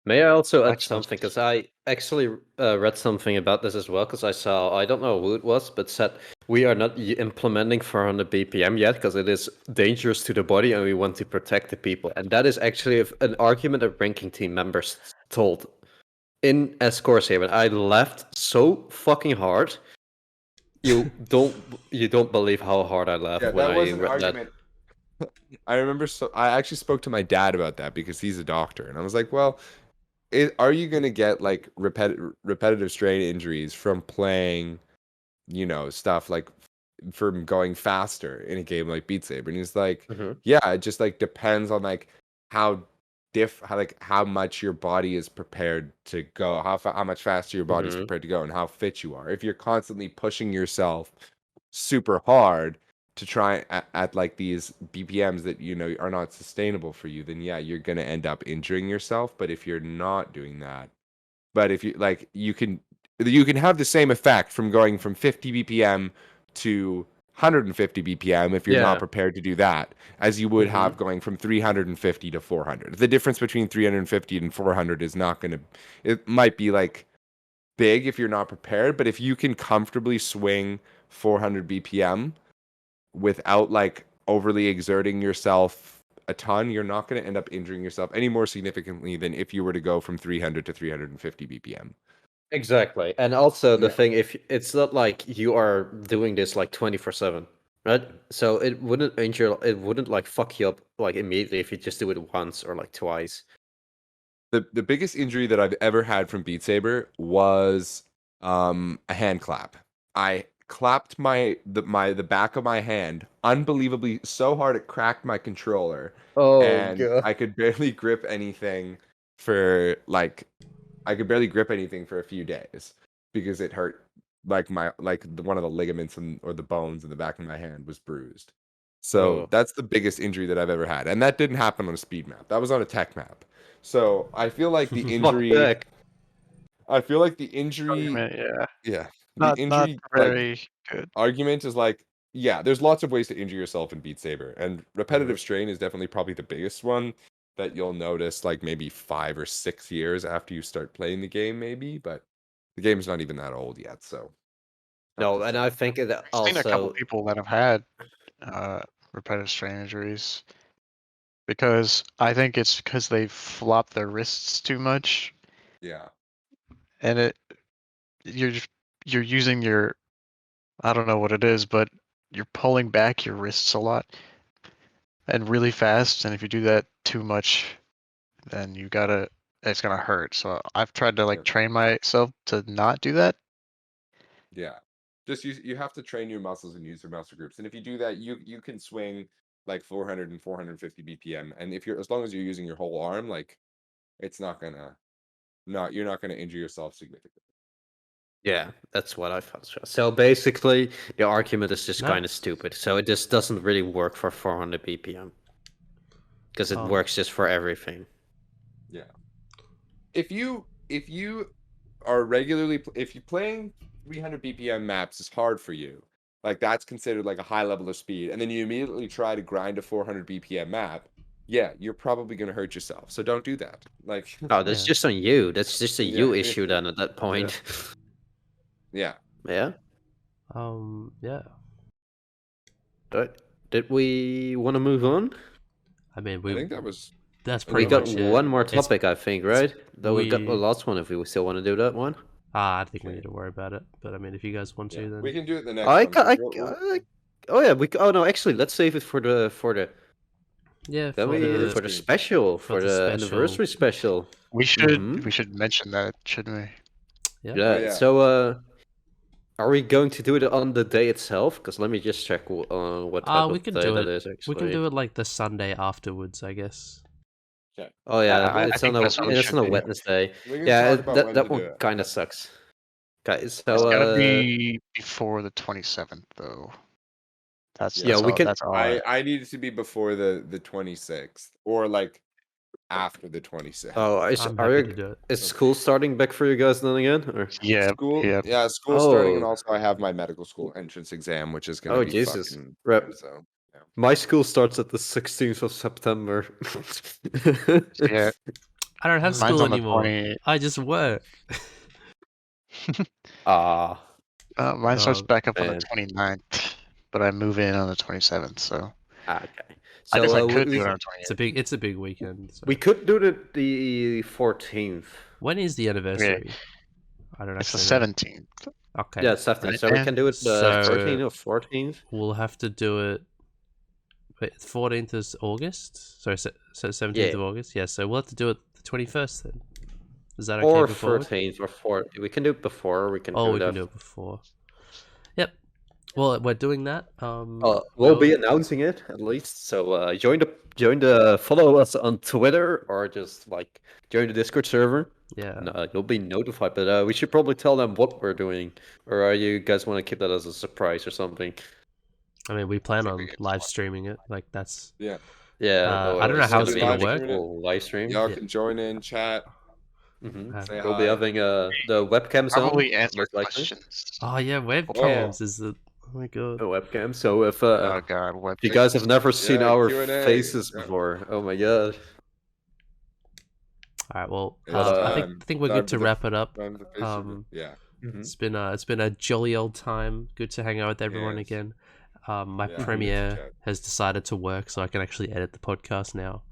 May I also add
Actually,
something? Because I actually read something about this as well. Because I don't know who it was, but said we are not implementing 400 BPM yet because it is dangerous to the body, and we want to protect the people. And that is actually an argument that ranking team members told in a Scoresaber. I laughed so fucking hard. You don't believe how hard I laughed
yeah,
when
that
I
was an
read that.
argument. I remember, so I actually spoke to my dad about that because he's a doctor, and I was like, "Well, are you going to get like repetitive strain injuries from playing, stuff like from going faster in a game like Beat Saber?" And he's like,
Hmm.
"Yeah, it just like depends on like how how much your body is prepared to go, how much faster your body's
Hmm.
prepared to go, and how fit you are. If you're constantly pushing yourself super hard to try at like these BPMs that are not sustainable for you, then yeah, you're gonna end up injuring yourself. But if you're not doing that, but if you like, you can have the same effect from going from 50 BPM to 150 BPM if you're not
Yeah.
prepared to do that, as you would
Hmm.
have going from 350 to 400. The difference between 350 and 400 is not gonna. It might be like big if you're not prepared, but if you can comfortably swing 400 BPM without like overly exerting yourself a ton, you're not going to end up injuring yourself any more significantly than if you were to go from 300 to 350 BPM.
Exactly. And also the
Yeah.
thing, if it's not like you are doing this like 24/7, right? So it wouldn't like fuck you up like immediately if you just do it once or like twice.
The biggest injury that I've ever had from Beat Saber was a hand clap. I clapped the back of my hand unbelievably so hard it cracked my controller,
Oh
and
god.
I could barely grip anything for like I could barely grip anything for a few days because it hurt. Like one of the ligaments or the bones in the back of my hand was bruised. So
Oh.
that's the biggest injury that I've ever had, and that didn't happen on a speed map. That was on a tech map. So I feel like the
What the
injury.
heck?
I feel like the injury.
argument, yeah,
Yeah, the
not
injury like
very good.
argument is like, yeah, there's lots of ways to injure yourself in Beat Saber, and
Mhm.
repetitive strain is definitely probably the biggest one that you'll notice like maybe 5 or 6 years after you start playing the game, maybe. But the game's not even that old yet, so tough to
No, and
say.
I think it
I've seen a couple
also.
people that have had uh, repetitive strain injuries because I think it's because they flop their wrists too much,
Yeah,
and you're just- you're using your, I don't know what it is, but you're pulling back your wrists a lot and really fast, and if you do that too much, then it's gonna hurt. So I've tried to
yeah,
like train myself to not do that.
yeah. Just you have to train your muscles and use your muscle groups, and if you do that, you can swing like 400 and 450 BPM, and if you're as long as you're using your whole arm, like it's not gonna not you're not gonna injure yourself significantly.
Yeah, that's what I thought. So basically, the argument is just
no,
kind of stupid. So it just doesn't really work for 400 BPM because it
um,
works just for everything.
Yeah. If you are regularly if you playing 300 BPM maps is hard for you, like that's considered like a high level of speed, and then you immediately try to grind a 400 BPM map, yeah, you're probably gonna hurt yourself. So don't do that. Like,
Oh, that's
Yeah.
just on you. That's just a you
yeah,
issue then at that point.
yeah.
Yeah.
Yeah.
Did we want to move on?
I mean,
I think that was.
that's
We
pretty
got
much it.
one more
It's-
topic, I think, right? Though we've got the
we-
last one if we still want to do that one.
I don't think we
Okay.
need to worry about it. But I mean, if you guys want
Yeah,
to, then
we can do it the next
I,
one.
ca-
'cause
I, oh yeah, oh no, actually, let's save it for the
yeah,
then
for
we
the
for the special
for
for
the
the
special.
anniversary special.
We should
Mhm.
we should mention that, shouldn't we?
yeah.
Yeah.
yeah.
So are we going to do it on the day itself? Because let me just check what type
We
of
can
day
do
that
it.
is actually.
We can do it like the Sunday afterwards, I guess.
Oh yeah,
I
it's
think
on a
that's what we
it's
should
on a
do.
Wednesday.
We can
Yeah,
talk about
that
when
that
to do
one
it.
kind of sucks. Okay,
It's
so
gotta be before the 27th, though. That's
Yeah, we
all,
can-
That's all.
I need it to be before the 26th or like after the 26th.
oh,
I'm happy to do it.
is school starting back for you guys then again? Or?
Yeah.
School,
Yeah.
yeah, school's starting, and
Oh.
also I have my medical school entrance exam, which is gonna
Oh,
be
Jesus.
fucking
Rep.
so.
My school starts at the 16th of September.
Yeah.
I don't have
Mine's
school
on the
anymore.
20.
I just work.
Ah,
Mine starts back up on
man.
the 29th, but I move in on the 27th. So
Okay.
I
So
guess I could
we,
do it on the 28th.
It's a big weekend. So.
we could do it the 14th.
When is the anniversary? I don't
It's the
actually know.
17th.
Okay.
Yeah, 17th.
Right,
So we
Dan?
can do it the
So-
13th or 14th.
We'll have to do it. Wait, 14th is August. Sorry, so 17th
Yeah.
of August. Yeah, so we'll have to do it the 21st then. Is that okay?
Or
before?
13th or 4th. We can do it before. We can
Oh,
do
we
that.
can do it before. Yep. Well, we're doing that.
We'll be announcing it at least. So join the follow us on Twitter or just like join the Discord server.
Yeah.
And, you'll be notified. But we should probably tell them what we're doing, or are you guys want to keep that as a surprise or something?
I mean, we plan
think
on
we get
live
one.
streaming it. Like that's.
Yeah,
Yeah.
I don't know how it's
gonna
be a
work.
cool live stream.
y'all
Yeah.
can join in, chat,
Mm-hmm.
say
We'll be
hi.
having the webcams on.
Probably answer
most likely.
questions.
Oh yeah, webcams is the. Oh my god.
A webcam. So if
Oh God, what?
you guys have never seen
Yeah,
our
Q&A,
faces
yeah.
before, oh my god.
All right. Well,
It's
I think we're
time
good to
for the-
wrap it up.
time for the face of it. Yeah.
It's been a jolly old time. Good to hang out with everyone
Yes.
again. My
Yeah,
Premiere
chat.
has decided to work, so I can actually edit the podcast now.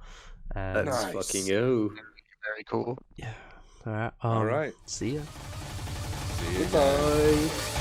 And
That's
Nice.
fucking yo.
Very cool.
yeah. All right.
All right.
See ya.
See you.
Goodbye.